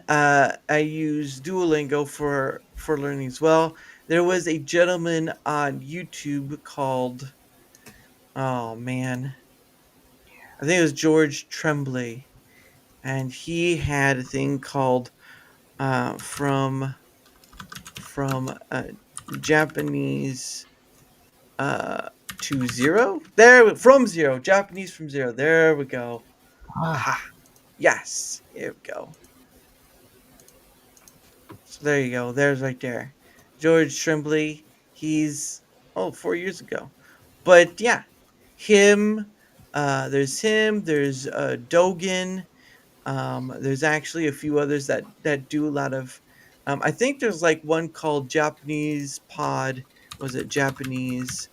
uh I use Duolingo for learning as well. There was a gentleman on YouTube called, oh man, I think it was George Tremblay, and he had a thing called from Japanese uh to zero. From zero, Japanese from zero. There we go. Aha. Ah, Yes. Here we go. So there you go. There's right there. George Tremblay. He's 4 years ago. But yeah, him. There's him. There's Dogen. There's actually a few others that do a lot of. I think there's like one called Japanese Pod. Was it Japanese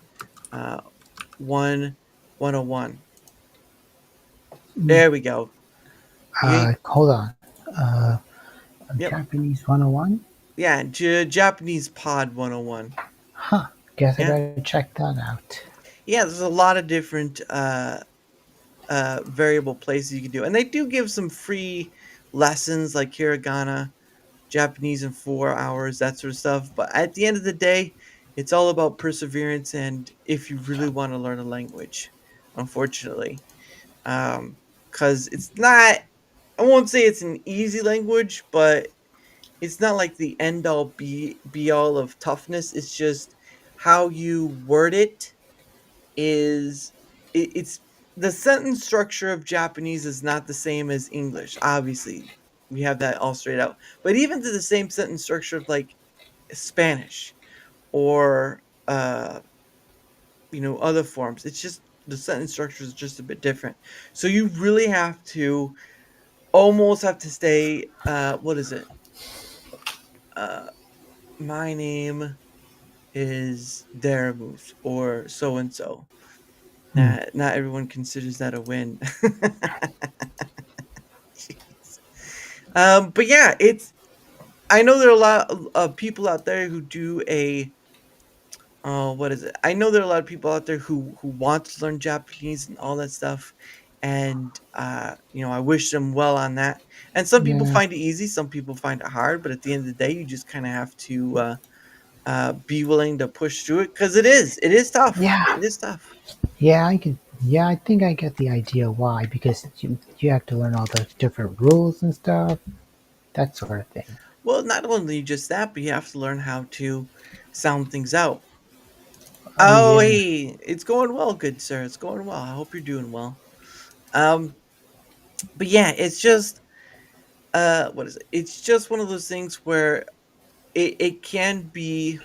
uh, 101? mm, There we go. You, hold on. Uh, yep. Japanese 101? Yeah, Japanese Pod 101. Huh. Guess I Yeah. better check that out. Yeah, there's a lot of different variable places you can do. And they do give some free lessons like hiragana, Japanese in 4 hours, that sort of stuff. But at the end of the day, it's all about perseverance and if you really want to learn a language, unfortunately. Because it's not, I won't say it's an easy language, but it's not like the end all be all of toughness. It's just how you word it is it's the sentence structure of Japanese is not the same as English. Obviously, we have that all straight out. But even to the same sentence structure of like Spanish or other forms, it's just the sentence structure is just a bit different. So you really have to almost have to stay what is it? Uh my name is Daramouthe or so and so. Hmm. Not everyone considers that a win. Jeez. But yeah, it's. I know there are a lot of people out there who do a. What is it? I know there are a lot of people out there who want to learn Japanese and all that stuff, and I wish them well on that. And some people Yeah. find it easy, some people find it hard, but at the end of the day, you just kind of have to be willing to push through it because it is tough. Yeah. It is tough. Yeah, I can. Yeah, I think I get the idea why, because you have to learn all the different rules and stuff, that sort of thing. Well, not only just that, but you have to learn how to sound things out. Oh Oh, yeah. hey, it's going well, good sir. It's going well. I hope you're doing well. Um, but yeah, it's just what is it? It's just one of those things where it can be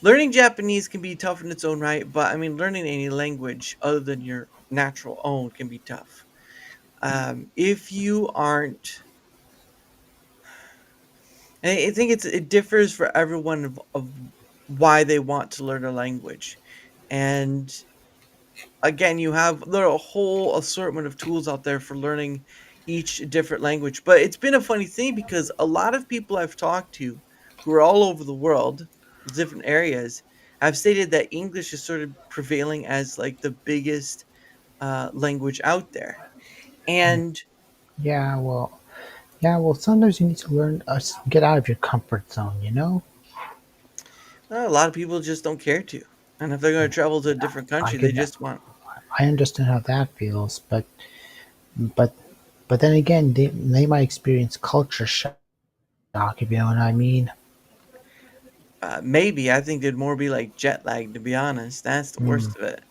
learning Japanese can be tough in its own right, but I mean learning any language other than your natural own can be tough. If you aren't I think it differs for everyone of why they want to learn a language. And again, you have there are a whole assortment of tools out there for learning each different language. But it's been a funny thing because a lot of people I've talked to who are all over the world, different areas, have stated that English is sort of prevailing as like the biggest language out there. And Yeah, well, yeah, well, sometimes you need to learn, get out of your comfort zone, you know? a lot of people just don't care to. And if they're going to travel to a different I country, they could, just want. I understand how that feels, but, but then again, they might experience culture shock, if you know what I mean. Maybe I think it'd more be like jet lag, to be honest. That's the Mm, worst of it.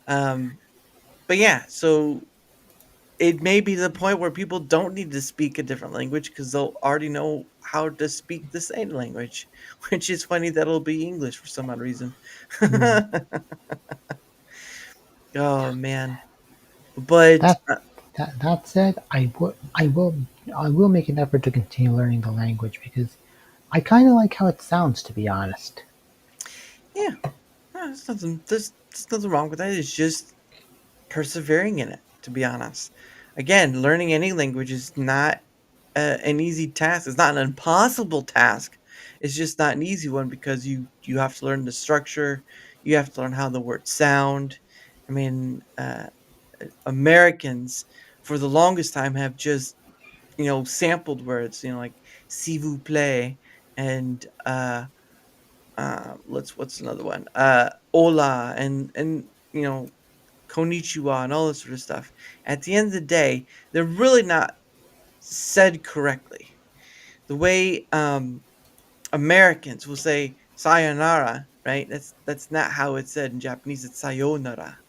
Um, but yeah, so it may be to the point where people don't need to speak a different language because they'll already know how to speak the same language, which is funny that it'll be English for some odd reason. mm. Oh man, but That, that said, I will make an effort to continue learning the language because I kind of like how it sounds, to be honest. yeah, there's nothing wrong with that. It's just persevering in it, to be honest. Again, learning any language is not an easy task. It's not an impossible task. It's just not an easy one because you have to learn the structure. You have to learn how the words sound. I mean, Americans for the longest time have just sampled words. Like s'il vous plaît and let's what's another one? Hola and konnichiwa and all this sort of stuff. At the end of the day, they're really not said correctly. The way Americans will say sayonara, right? That's not how it's said in Japanese. It's sayonara.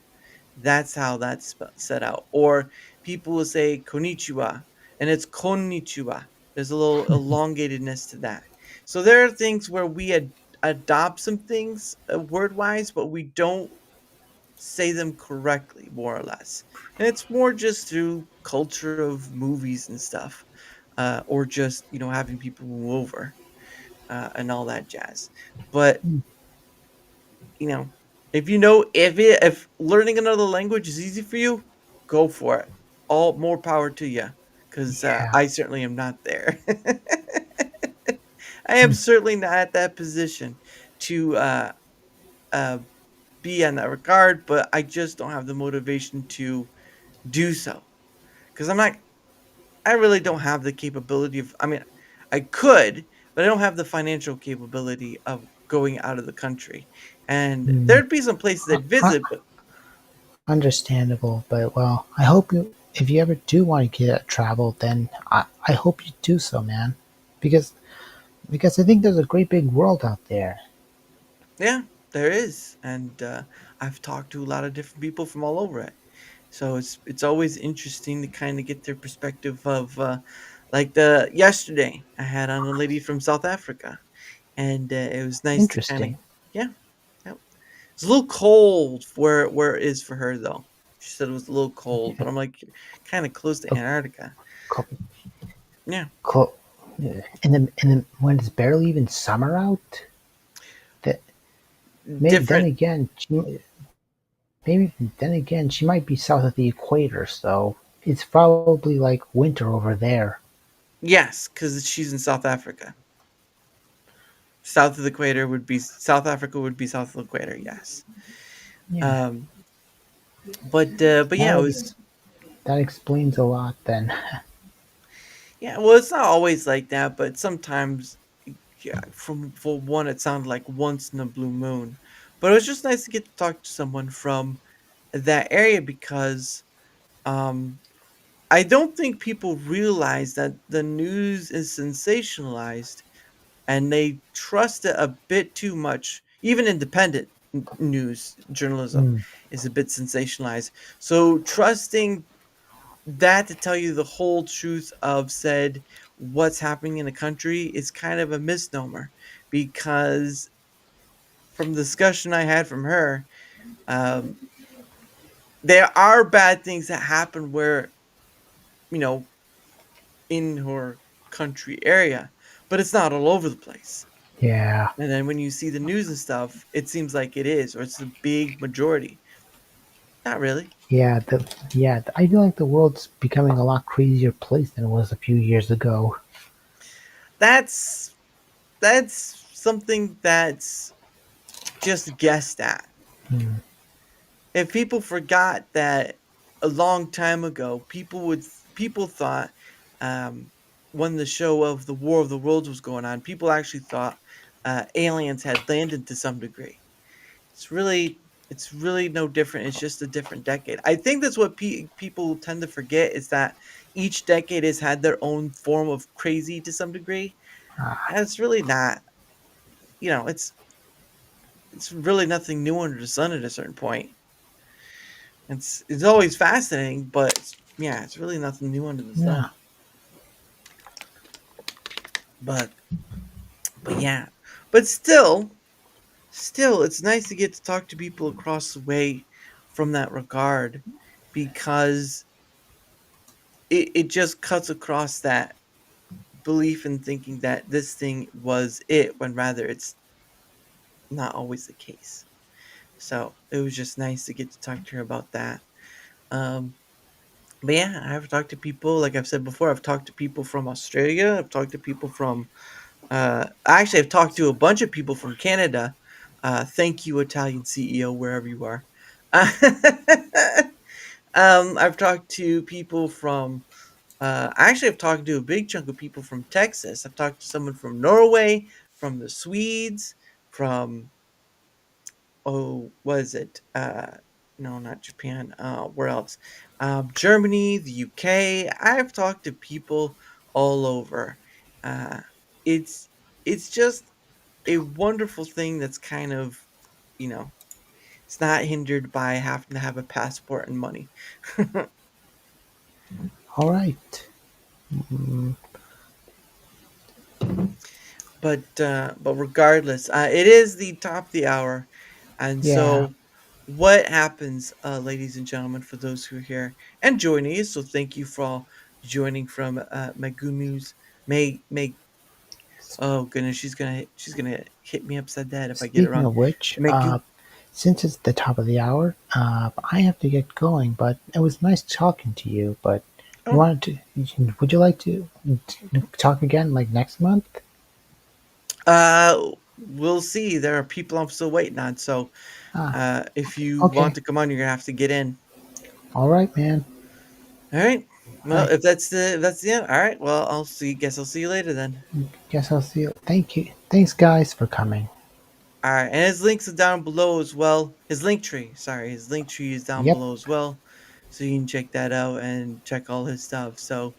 That's how that's set out. Or people will say konnichiwa, and it's konnichiwa. There's a little elongatedness to that. So there are things where we adopt some things word wise, but we don't say them correctly, more or less. And it's more just through culture of movies and stuff, or just having people move over and all that jazz. But Mm, you know, if learning another language is easy for you, go for it. All more power to you, because yeah. I certainly am not there. I am Mm, certainly not at that position to uh, be in that regard, but I just don't have the motivation to do so because I really don't have the capability of. I mean, I could, but I don't have the financial capability of going out of the country. And mm. there'd be some places Uh, I'd uh, visit, but Understandable, but well, I hope you, if you ever do want to get travel, then I hope you do so, man, because I think there's a great big world out there. yeah, there is. And I've talked to a lot of different people from all over it. So it's always interesting to kind of get their perspective of like the yesterday I had on a lady from South Africa, and it was nice to kind of Interesting. yeah, yeah. It's a little cold where it is for her though. She said it was a little cold, but I'm like kind of close to A Antarctica. couple, Yeah, co- and then when it's barely even summer out, that maybe then different. again, maybe then again she might be south of the equator, so it's probably like winter over there. Yes, because she's in South Africa. South of the equator would be South Africa would be south of the equator. Yes. Yeah, Um, but yeah, it that was that explains a lot then. yeah. Well, it's not always like that, but sometimes yeah. From for one, it sounded like once in a blue moon. But it was just nice to get to talk to someone from that area because um, I don't think people realize that the news is sensationalized and they trust it a bit too much. Even independent news journalism Mm, is a bit sensationalized. So trusting that to tell you the whole truth of said what's happening in the country is kind of a misnomer because from the discussion I had from her, um, there are bad things that happen where you know in her country area, but it's not all over the place. yeah, And then when you see the news and stuff, it seems like it is, or it's the big majority. Not really. yeah, I feel like the world's becoming a lot crazier place than it was a few years ago. That's that's something that's just guessed at. Mm, If people forgot that a long time ago, people thought um, when the show of the War of the Worlds was going on, people actually thought aliens had landed to some degree. It's really it's really no different. It's just a different decade. I think that's what people tend to forget is that each decade has had their own form of crazy to some degree, ah, and it's really not. It's really nothing new under the sun at a certain point. It's always fascinating, but yeah, it's really nothing new under the yeah. sun. But but yeah, but still, it's nice to get to talk to people across the way from that regard because it just cuts across that belief and thinking that this thing was it when rather it's not always the case. So it was just nice to get to talk to her about that. Um, but yeah, I've talked to people, like I've said before, I've talked to people from Australia. I've talked to people from, actually, I've talked to a bunch of people from Canada. Thank you, Italian CEO, wherever you are. I've talked to people from actually, I've talked to a big chunk of people from Texas. I've talked to someone from Norway, from the Swedes, from what is it? No, not Japan. Where else? Germany, the UK. I've talked to people all over. Uh, it's it's just a wonderful thing that's kind of you know it's not hindered by having to have a passport and money. All right. Mm, But regardless, it is the top of the hour, and yeah. so what happens, ladies and gentlemen, for those who are here and joining us? So thank you for all joining from Megumi's. May oh goodness, she's gonna hit me upside the head if I get it Speaking wrong. of which, Megu. since it's the top of the hour, I have to get going. But it was nice talking to you. But you Oh, wanted to? Would you like to talk again, like next month? we'll see. There are people I'm still waiting on. So Ah, if you want okay. to come on, you're gonna have to get in. All right, man. All right. All Well, right. if that's the end. All right. Well, I'll see. Guess I'll see you later then. Guess I'll see you. Thank you. Thanks, guys, for coming. All right, and his links are down below as well. His link tree, sorry, his link tree is down Yep. below as well, so you can check that out and check all his stuff. So,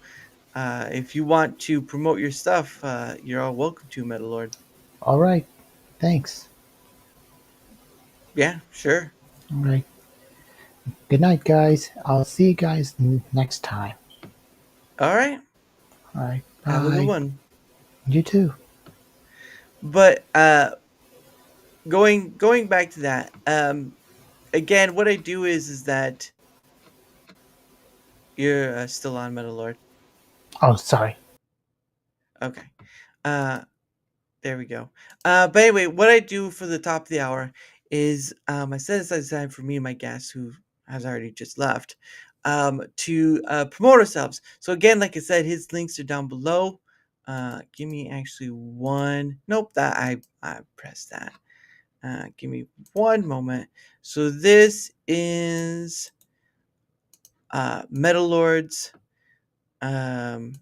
if you want to promote your stuff, you're all welcome to MetaLord. All right. Thanks. Yeah, sure. All right. Good night, guys. I'll see you guys next time. All right, All right. have a good Bye. one. You too. But going back to that, again, what I do is that you're still on MetaLord. Oh, sorry. Okay. Uh, There we go. But anyway, what I do for the top of the hour is I set aside time for me and my guest, who has already just left, to promote ourselves. So again, like I said, his links are down below. Give me actually one. Nope, that I pressed that. Give me one moment. So this is Metalord's um,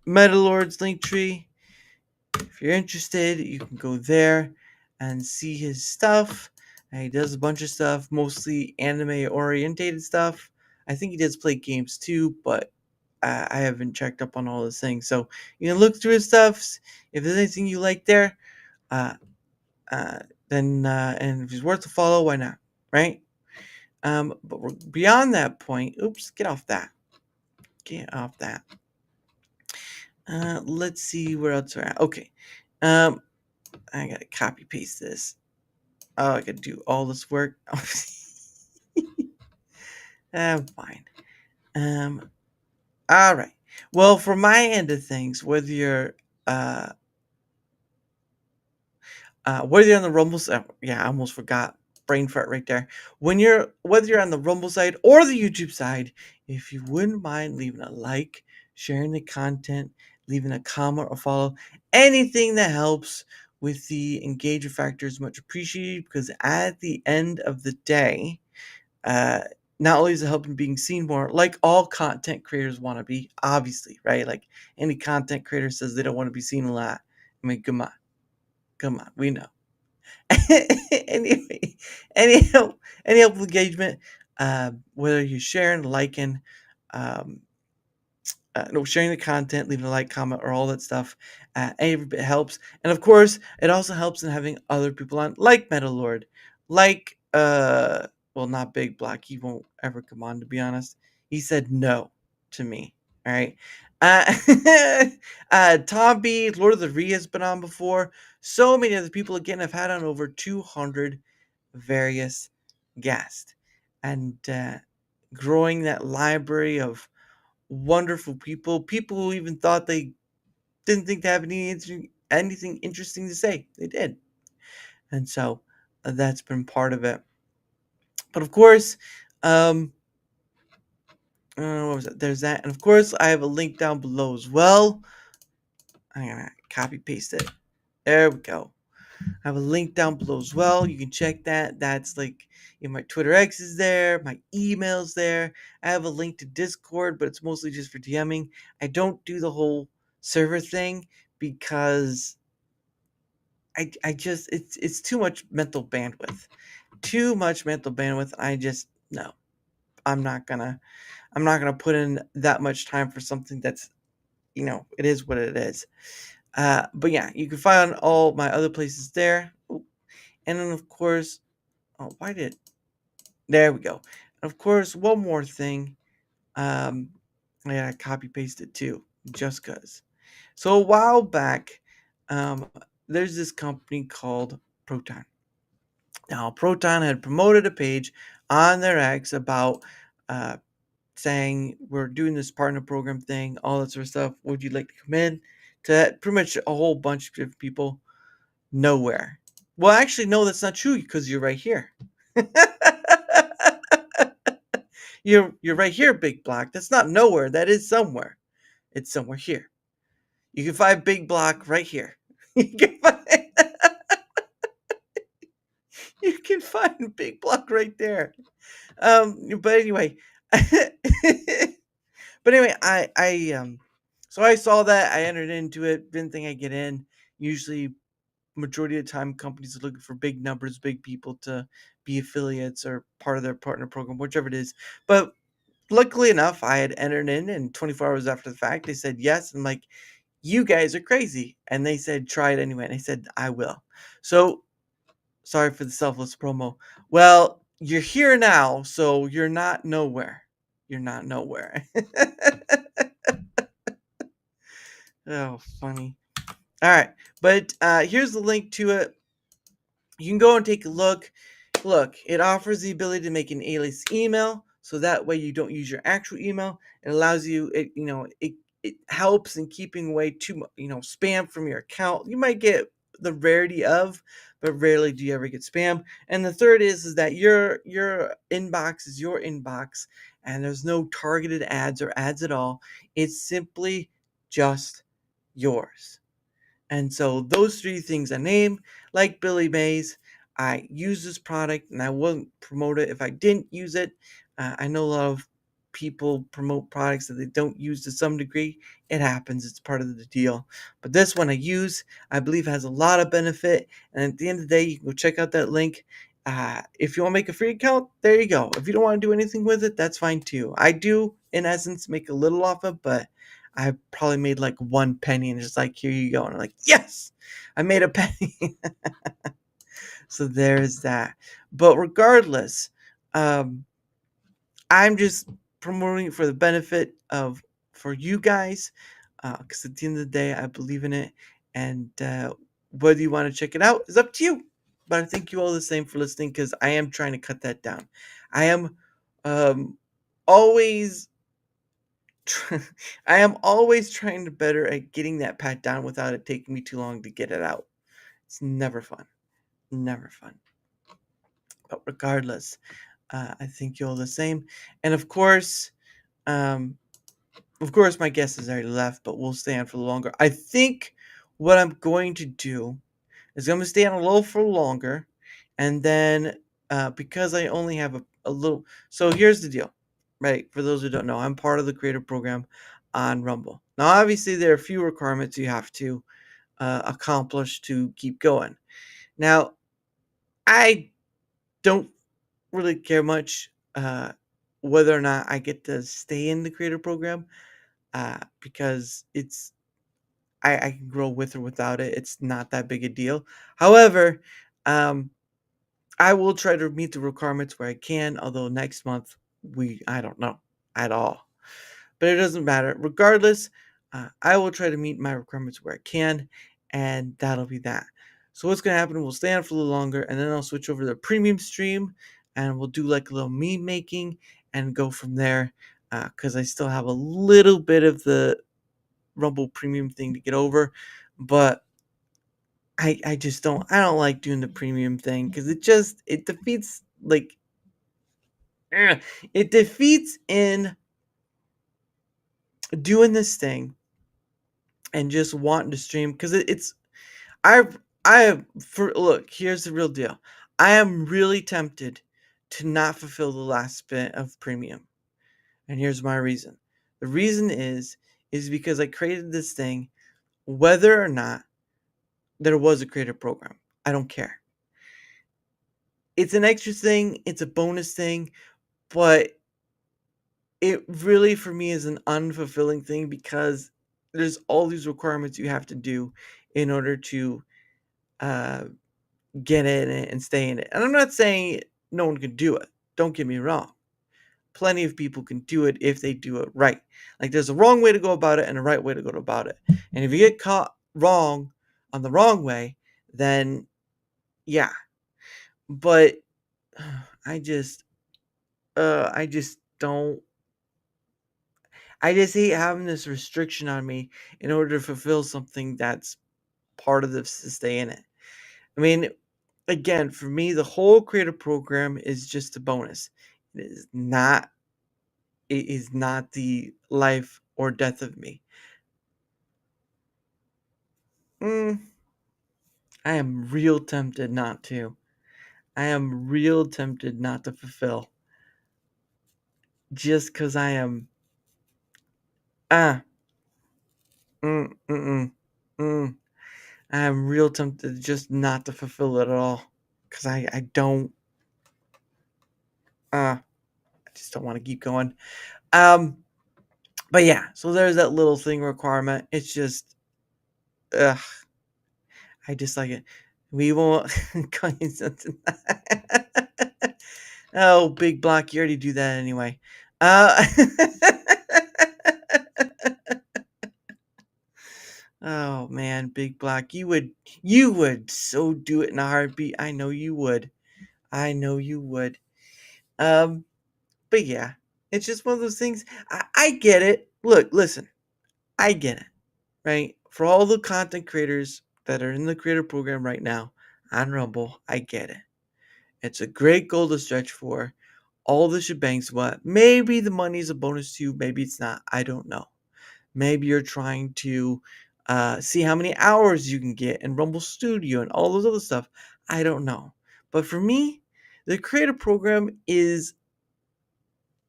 Metalord's link tree. If you're interested, you can go there and see his stuff He does a bunch of stuff, mostly anime orientated stuff. I think he does play games too, but I haven't checked up on all those things. So you can look through his stuff. If there's anything you like there, uh, then and if he's worth a follow, why not, right? But we're beyond that point. Oops, get off that. Get off that. Let's see where else we're at. Okay. I gotta copy paste this. Oh, I gotta do all this work. Fine. All right. Well, for my end of things, uh, whether you're on the Rumble side, yeah, I almost forgot, brain fart right there. Whether you're on the Rumble side or the YouTube side, if you wouldn't mind leaving a like, sharing the content, leaving a comment or follow, anything that helps with the engagement factor is much appreciated, because at the end of the day, uh, not only is it helping being seen more, like all content creators want to be, obviously, right? Like any content creator says they don't want to be seen a lot. I mean, come on, we know. Anyway, any help with engagement, whether you're sharing, liking, um, no, sharing the content, leaving a like, comment, or all that stuff, every bit helps. And of course, it also helps in having other people on, like MetaLord, like well, not Big Black. He won't ever come on, to be honest. He said no to me. All right. Uh, Tom B, Lord of the Ree has been on before. So many other people. Again, I've had on over 200 various guests, and growing that library of wonderful people who even thought they didn't think they have anything interesting to say. They did. And so that's been part of it. But of course, what was it? There's that. And of course, I have a link down below as well. I'm going to copy paste it. There we go. I have a link down below as well. You can check that. That's like, my Twitter X is there. My email's there. I have a link to Discord, but it's mostly just for DMing. I don't do the whole server thing because I just, it's too much mental bandwidth. Too much mental bandwidth. I just, no. I'm not gonna put in that much time for something that's, it is what it is. But yeah, you can find all my other places there. Ooh. And then of course, there we go. And of course, one more thing. I gotta copy paste it too, just cause. So a while back, there's this company called Proton. Now, Proton had promoted a page on their X about saying, we're doing this partner program thing, all that sort of stuff. Would you like to come in? To pretty much a whole bunch of different people. Nowhere. Well, actually, no, that's not true, because you're right here. You're right here, Big Block. That's not nowhere. That is somewhere. It's somewhere here. You can find Big Block right here. You can find Big Block right there. But anyway, so I saw that, I entered into it, didn't think I'd get in. Usually, majority of the time, companies are looking for big numbers, big people to be affiliates or part of their partner program, whichever it is. But luckily enough, I had entered in, and 24 hours after the fact, they said yes. I'm like, you guys are crazy. And they said, try it anyway. And I said, I will. So, sorry for the selfless promo. Well, you're here now, so you're not nowhere. You're not nowhere. Oh, funny. All right. But here's the link to it. You can go and take a look. Look, it offers the ability to make an alias email, so that way you don't use your actual email. It allows you, it helps in keeping away spam from your account. You might get the rarity of, but rarely do you ever get spam. And the third is that your inbox is your inbox, and there's no targeted ads or ads at all. It's simply just yours. And so those three things I named, like Billy Mays, I use this product, and I wouldn't promote it if I didn't use it. I know a lot of people promote products that they don't use to some degree. It happens. It's part of the deal. But this one I use, I believe, has a lot of benefit. And at the end of the day, you can go check out that link If you want to make a free account, there you go. If you don't want to do anything with it, that's fine too. I do, in essence, make a little off it, but I probably made like 1 penny and just like, here you go. And I'm like, yes, I made a penny. So there's that. But regardless, um, I'm just promoting it for the benefit of for you guys, because at the end of the day, I believe in it, and whether you want to check it out is up to you. But I thank you all the same for listening because I am trying to cut that down. I am um, always. I am always trying to better at getting that pat down without it taking me too long to get it out. It's never fun. Never fun. But regardless, I think you all the same. And um, of course, my guest has already left, but we'll stay on for longer. I think what I'm going to do is I'm going to stay on a little for longer, and then because I only have a little. So here's the deal, right? For those who don't know, I'm part of the creator program on Rumble. Now, obviously, there are a few requirements you have to accomplish to keep going. Now, I don't really care much whether or not I get to stay in the creator program because I can grow with or without it. It's not that big a deal. However, um, I will try to meet the requirements where I can. Although next month I don't know at all, but it doesn't matter. Regardless, I will try to meet my requirements where I can, and that'll be that. So what's gonna happen? We'll stay on for a little longer, and then I'll switch over to the premium stream, and we'll do like a little meme making and go from there. Because I still have a little bit of the Rumble premium thing to get over, but I just don't like doing the premium thing because it defeats like it defeats in doing this thing and just wanting to stream because it's I for look, here's the real deal. I am really tempted to not fulfill the last bit of premium. And here's my reason. The reason is because I created this thing whether or not there was a creator program. I don't care. It's an extra thing, it's a bonus thing, but it really for me is an unfulfilling thing because there's all these requirements you have to do in order to uh, get in it and stay in it. And I'm not saying no one can do it. Don't get me wrong. Plenty of people can do it if they do it right. Like there's a wrong way to go about it and a right way to go about it. And if you get caught wrong on the wrong way, then yeah. But I just I just don't I just hate having this restriction on me in order to fulfill something that's part of this to stay in it. I mean, again, for me, the whole creator program is just a bonus. It is not the life or death of me. Mm, I am real tempted not to. I am real tempted not to fulfill. Just because I am ah mm, mm, mm, mm. I am real tempted just not to fulfill it at all. Because I don't I just don't want to keep going. Um but yeah, so there's that little thing requirement. It's just ugh, I dislike it. We won't call you something. Oh, big block, you already do that anyway. Uh Oh man, big block. You would so do it in a heartbeat. I know you would. I know you would. Um but yeah, it's just one of those things. I get it. Look, listen, I get it, right? For all the content creators that are in the creator program right now on Rumble, I get it. It's a great goal to stretch for. All the shebangs, what? Maybe the money's a bonus to you, maybe it's not. I don't know. Maybe you're trying to see how many hours you can get in Rumble Studio and all those other stuff. I don't know. But for me, the creator program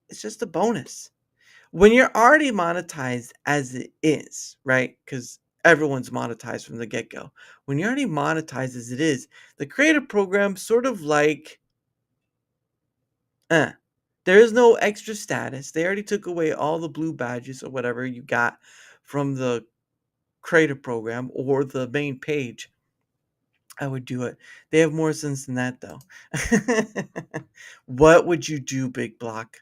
it's just a bonus. When you're already monetized as it is, right? Because everyone's monetized from the get-go. When you're already monetized as it is, the creator program sort of like Uh. There is no extra status. They already took away all the blue badges or whatever you got from the creator program or the main page. I would do it. They have more sense than that, though. What would you do, Big Block?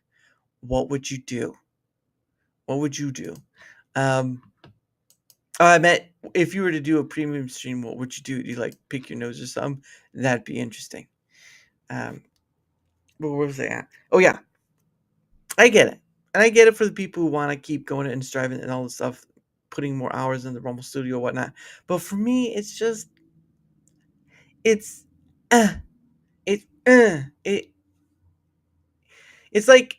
What would you do? What would you do? Um, I meant if you were to do a premium stream, what would you do? You like pick your nose or something? That'd be interesting. But where was I at? Oh yeah, I get it, and I get it for the people who want to keep going and striving and all this stuff, putting more hours in the Rumble Studio, whatnot. But for me, it's just it's, uh, it it's like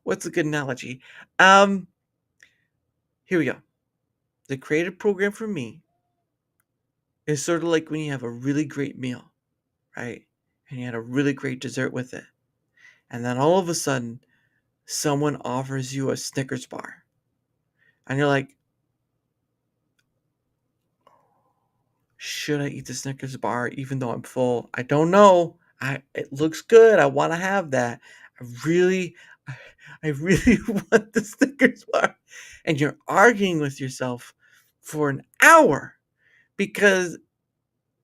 what's a good analogy? Um, Here we go. The creative program for me is sort of like when you have a really great meal, right? And you had a really great dessert with it. And then all of a sudden, someone offers you a Snickers bar. And you're like, should I eat the Snickers bar even though I'm full? I don't know. It looks good. I want to have that. I really I really want the Snickers bar. And you're arguing with yourself for an hour because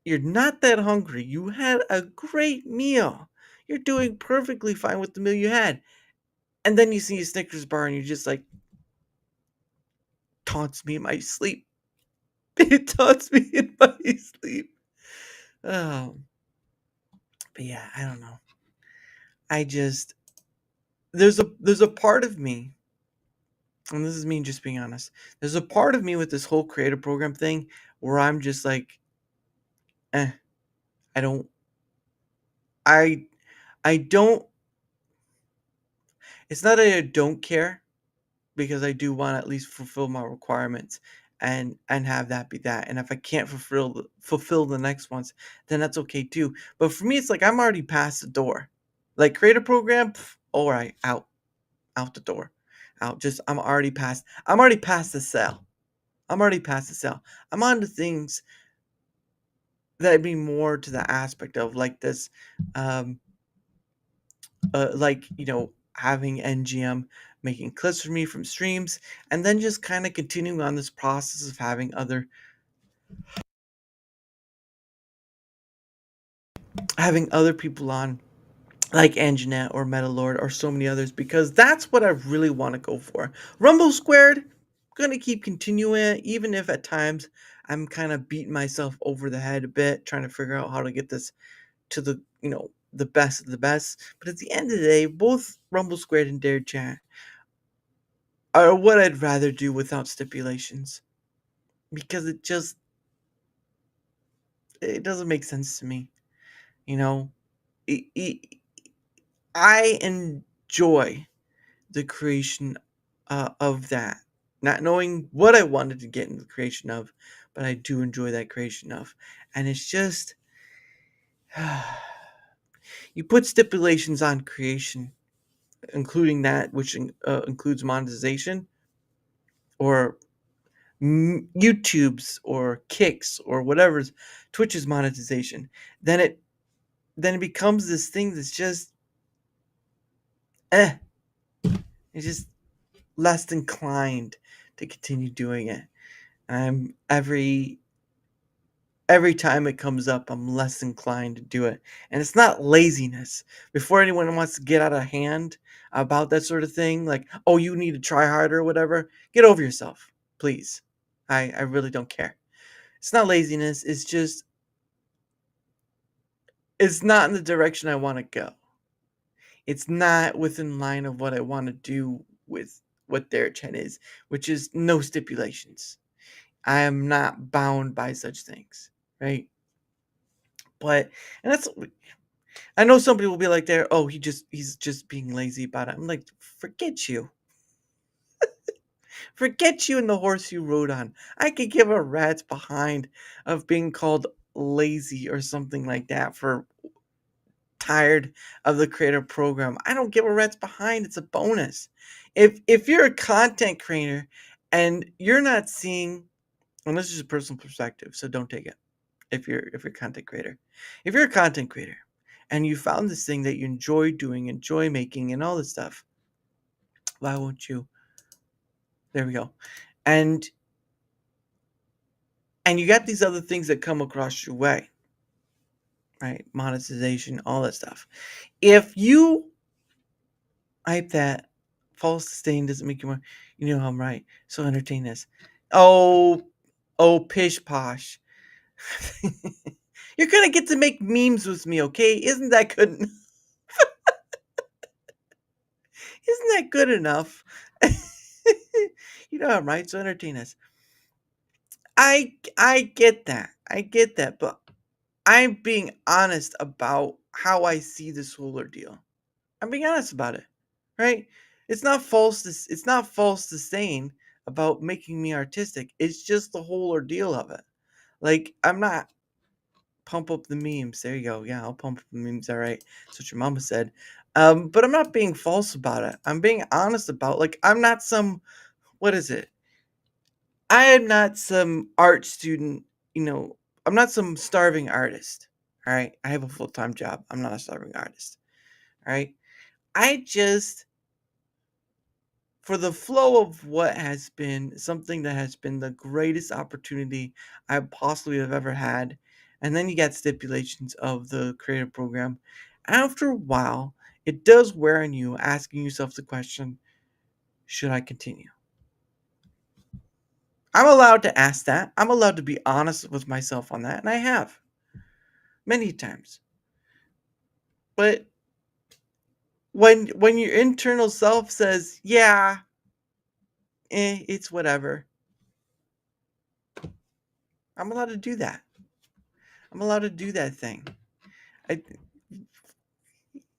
you're not that hungry. You had a great meal. You're doing perfectly fine with the meal you had. And then you see a Snickers bar and you're just like, taunts me in my sleep. It taunts me in my sleep. Oh, but yeah, I don't know. I just there's a part of me, and this is me just being honest. There's a part of me with this whole creative program thing where I'm just like, eh, I don't I I don't it's not that I don't care because I do want to at least fulfill my requirements and have that be that. And if I can't fulfill the next ones, then that's okay too. But for me, it's like I'm already past the door. Like create a program, all right, out the door, out. Just I'm already past the cell. I'm already past the cell. I'm on to things that be more to the aspect of like this, um, like having NGM making clips for me from streams, and then just kind of continuing on this process of having other people on like Anjanette or MetaLord or so many others, because that's what I really want to go for. Rumble Squared, gonna keep continuing it, even if at times I'm kind of beating myself over the head a bit, trying to figure out how to get this to the best of the best. But at the end of the day, both Rumble Squared and DaraChat are what I'd rather do without stipulations, because it doesn't make sense to me. You know, it, it, I enjoy the creation of that, not knowing what I wanted to get in the creation of, but I do enjoy that creation of, and it's just you put stipulations on creation, including that which includes monetization or YouTube's or Kicks or whatever's Twitch's monetization, then it becomes this thing that's just eh. It's just less inclined to continue doing it. I'm every time it comes up, I'm less inclined to do it. And it's not laziness. Before anyone wants to get out of hand about that sort of thing, like, oh, you need to try harder or whatever, get over yourself, please. I really don't care. It's not laziness. It's just, it's not in the direction I want to go. It's not within line of what I want to do with what DaraChat is, which is no stipulations. I am not bound by such things, right? But and that's I know somebody will be like there, oh, he's just being lazy about it. I'm like, forget you. Forget you and the horse you rode on. I could give a rat's behind of being called lazy or something like that for tired of the creator program. I don't give a rat's behind. It's a bonus. If you're a content creator and you're not seeing, and this is a personal perspective, so don't take it if you're a content creator. If you're a content creator and you found this thing that you enjoy doing, enjoy making, and all this stuff, why won't you? There we go. And you got these other things that come across your way, right? Monetization, all that stuff. If you hype that false sustain doesn't make you more, you know I'm right. So entertain us. Oh, pish posh. You're gonna get to make memes with me, okay? Isn't that good? Isn't that good enough? You know I'm right. So entertain us. I get that. I get that, but I'm being honest about how I see this whole ordeal. I'm being honest about it, right? It's not false. It's not false to saying about making me artistic. It's just the whole ordeal of it. Like I'm not pump up the memes. There you go. Yeah, I'll pump up the memes. All right, that's what your mama said. But I'm not being false about it. I'm being honest about like I'm not some what is it? I am not some art student. You know, I'm not some starving artist. All right, I have a full time job. I'm not a starving artist. All right, I just for the flow of what has been something that has been the greatest opportunity I possibly have ever had. And then you got stipulations of the creative program. After a while, it does wear on you asking yourself the question, should I continue? I'm allowed to ask that. I'm allowed to be honest with myself on that, and I have many times. But when your internal self says, yeah, it's whatever, I'm allowed to do that. I'm allowed to do that thing. I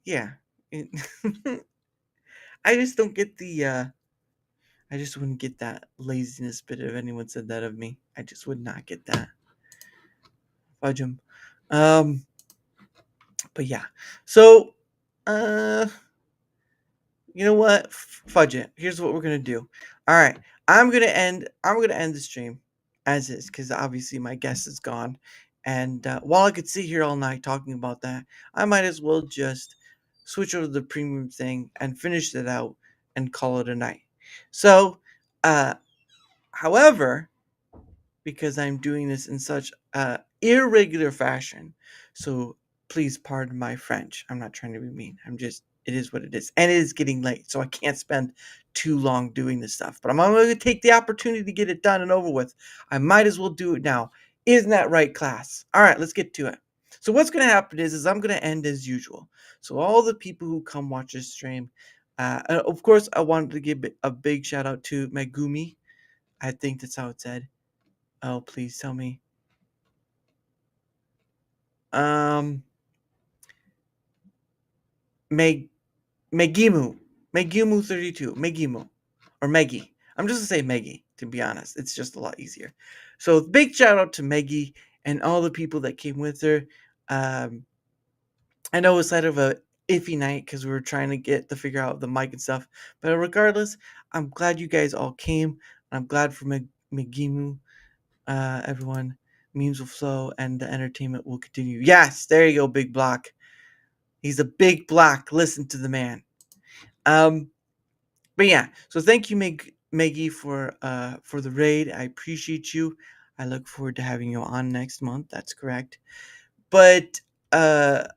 yeah. It- I just don't get the I just wouldn't get that laziness bit if anyone said that of me. I just would not get that. Fudge 'em. Um but yeah. So uh you know what? Fudge it. Here's what we're gonna do. All right. I'm gonna end the stream as is because obviously my guest is gone. And while I could sit here all night talking about that, I might as well just switch over to the premium thing and finish it out and call it a night. So, uh, however, because I'm doing this in such irregular fashion. So please pardon my French. I'm not trying to be mean. It is what it is. And it is getting late, so I can't spend too long doing this stuff. But I'm going to take the opportunity to get it done and over with. I might as well do it now. Isn't that right, class? All right, let's get to it. So what's going to happen is I'm going to end as usual. So all the people who come watch this stream, of course, I wanted to give a big shout out to Megumi. I think that's how it's said. Oh, please tell me. Um, Meg, Megimu, Megimu 32, Megimu, or Meggie. I'm just gonna say Meggie. To be honest, it's just a lot easier. So big shout out to Meggie and all the people that came with her. Um, I know it was kind of a iffy night because we were trying to get to figure out the mic and stuff. But regardless, I'm glad you guys all came. I'm glad for Megimu. Everyone, memes will flow and the entertainment will continue. Yes, there you go, Big Block. He's a big block. Listen to the man. Um, but yeah, so thank you, Maggie, for the raid. I appreciate you. I look forward to having you on next month. That's correct. But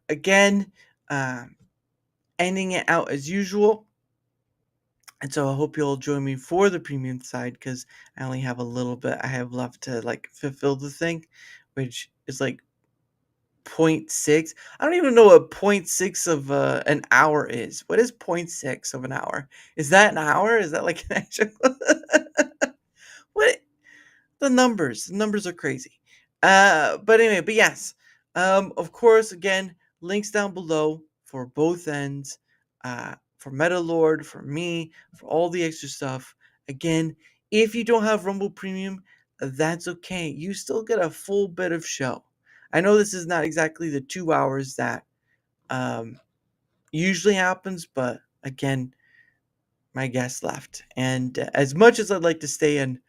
again, uh, ending it out as usual. And so I hope you'll join me for the premium side because I only have a little bit I have left to like fulfill the thing, which is like 0.6. I don't even know what 0.6 of an hour is. What is 0.6 of an hour? Is that an hour? Is that like an actual what the numbers are crazy. But anyway, but yes. Of course, again, links down below for both ends. For MetaLord, for me, for all the extra stuff. Again, if you don't have Rumble Premium, that's okay. You still get a full bit of show. I know this is not exactly the 2 hours that um, usually happens, but again, my guest left. And as much as I'd like to stay in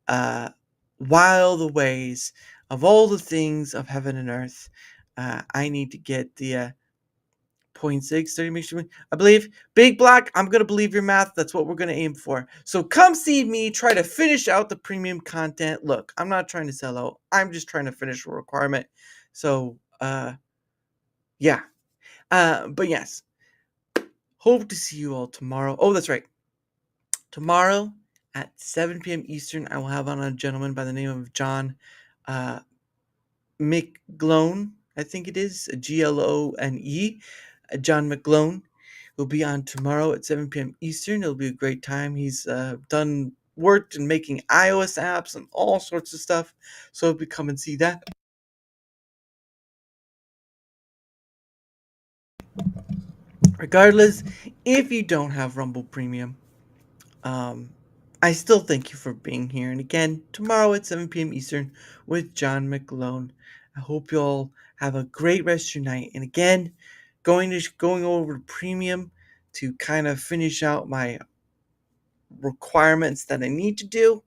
uh, while the ways of all the things of heaven and earth, I need to get the 0.6, 30 makes you, I believe. Big Black, I'm going to believe your math. That's what we're going to aim for. So come see me, try to finish out the premium content. Look, I'm not trying to sell out. I'm just trying to finish a requirement. So, yeah. But yes, hope to see you all tomorrow. Oh, that's right. Tomorrow at 7 p.m. Eastern, I will have on a gentleman by the name of John McGlone. I think it is Glone. John McGlone will be on tomorrow at 7 p.m. Eastern. It'll be a great time. He's done worked in making iOS apps and all sorts of stuff. So if you come and see that. Regardless, if you don't have Rumble Premium, I still thank you for being here. And again, tomorrow at 7 p.m. Eastern with John McLone. I hope you all have a great rest of your night. And again, going over to Premium to kind of finish out my requirements that I need to do.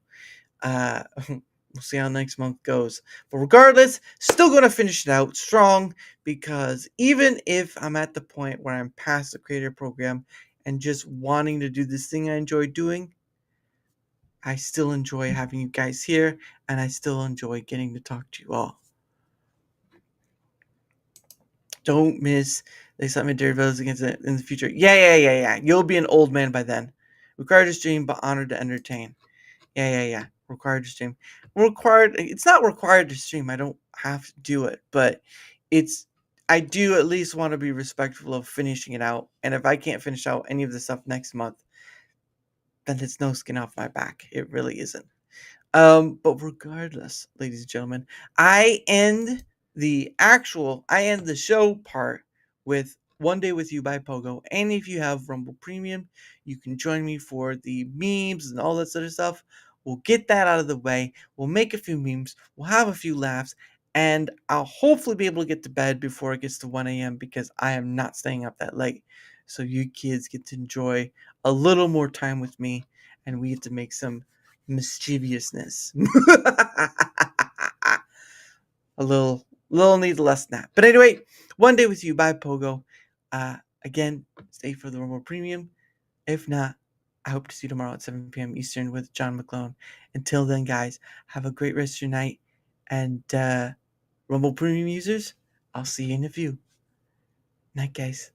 We'll see how next month goes. But regardless, still going to finish it out strong, because even if I'm at the point where I'm past the creator program and just wanting to do this thing I enjoy doing, I still enjoy having you guys here, and I still enjoy getting to talk to you all. Don't miss the excitement Daredevil's against it in the future. Yeah. You'll be an old man by then. Required to stream, but honored to entertain. Yeah. Required to stream. It's not required to stream. I don't have to do it, but I do at least want to be respectful of finishing it out. And if I can't finish out any of the stuff next month, then it's no skin off my back. It really isn't. But regardless, ladies and gentlemen, I end the show part with One Day With You by Pogo. And if you have Rumble Premium, you can join me for the memes and all that sort of stuff. We'll get that out of the way. We'll make a few memes. We'll have a few laughs. And I'll hopefully be able to get to bed before it gets to 1 a.m. because I am not staying up that late. So you kids get to enjoy a little more time with me, and we get to make some mischievousness. a little need less than that. But anyway, One Day With You by Pogo. Again, stay for the Rumble Premium. If not, I hope to see you tomorrow at 7 p.m. Eastern with John McClone. Until then, guys, have a great rest of your night. And Rumble Premium users, I'll see you in a few. Night, guys.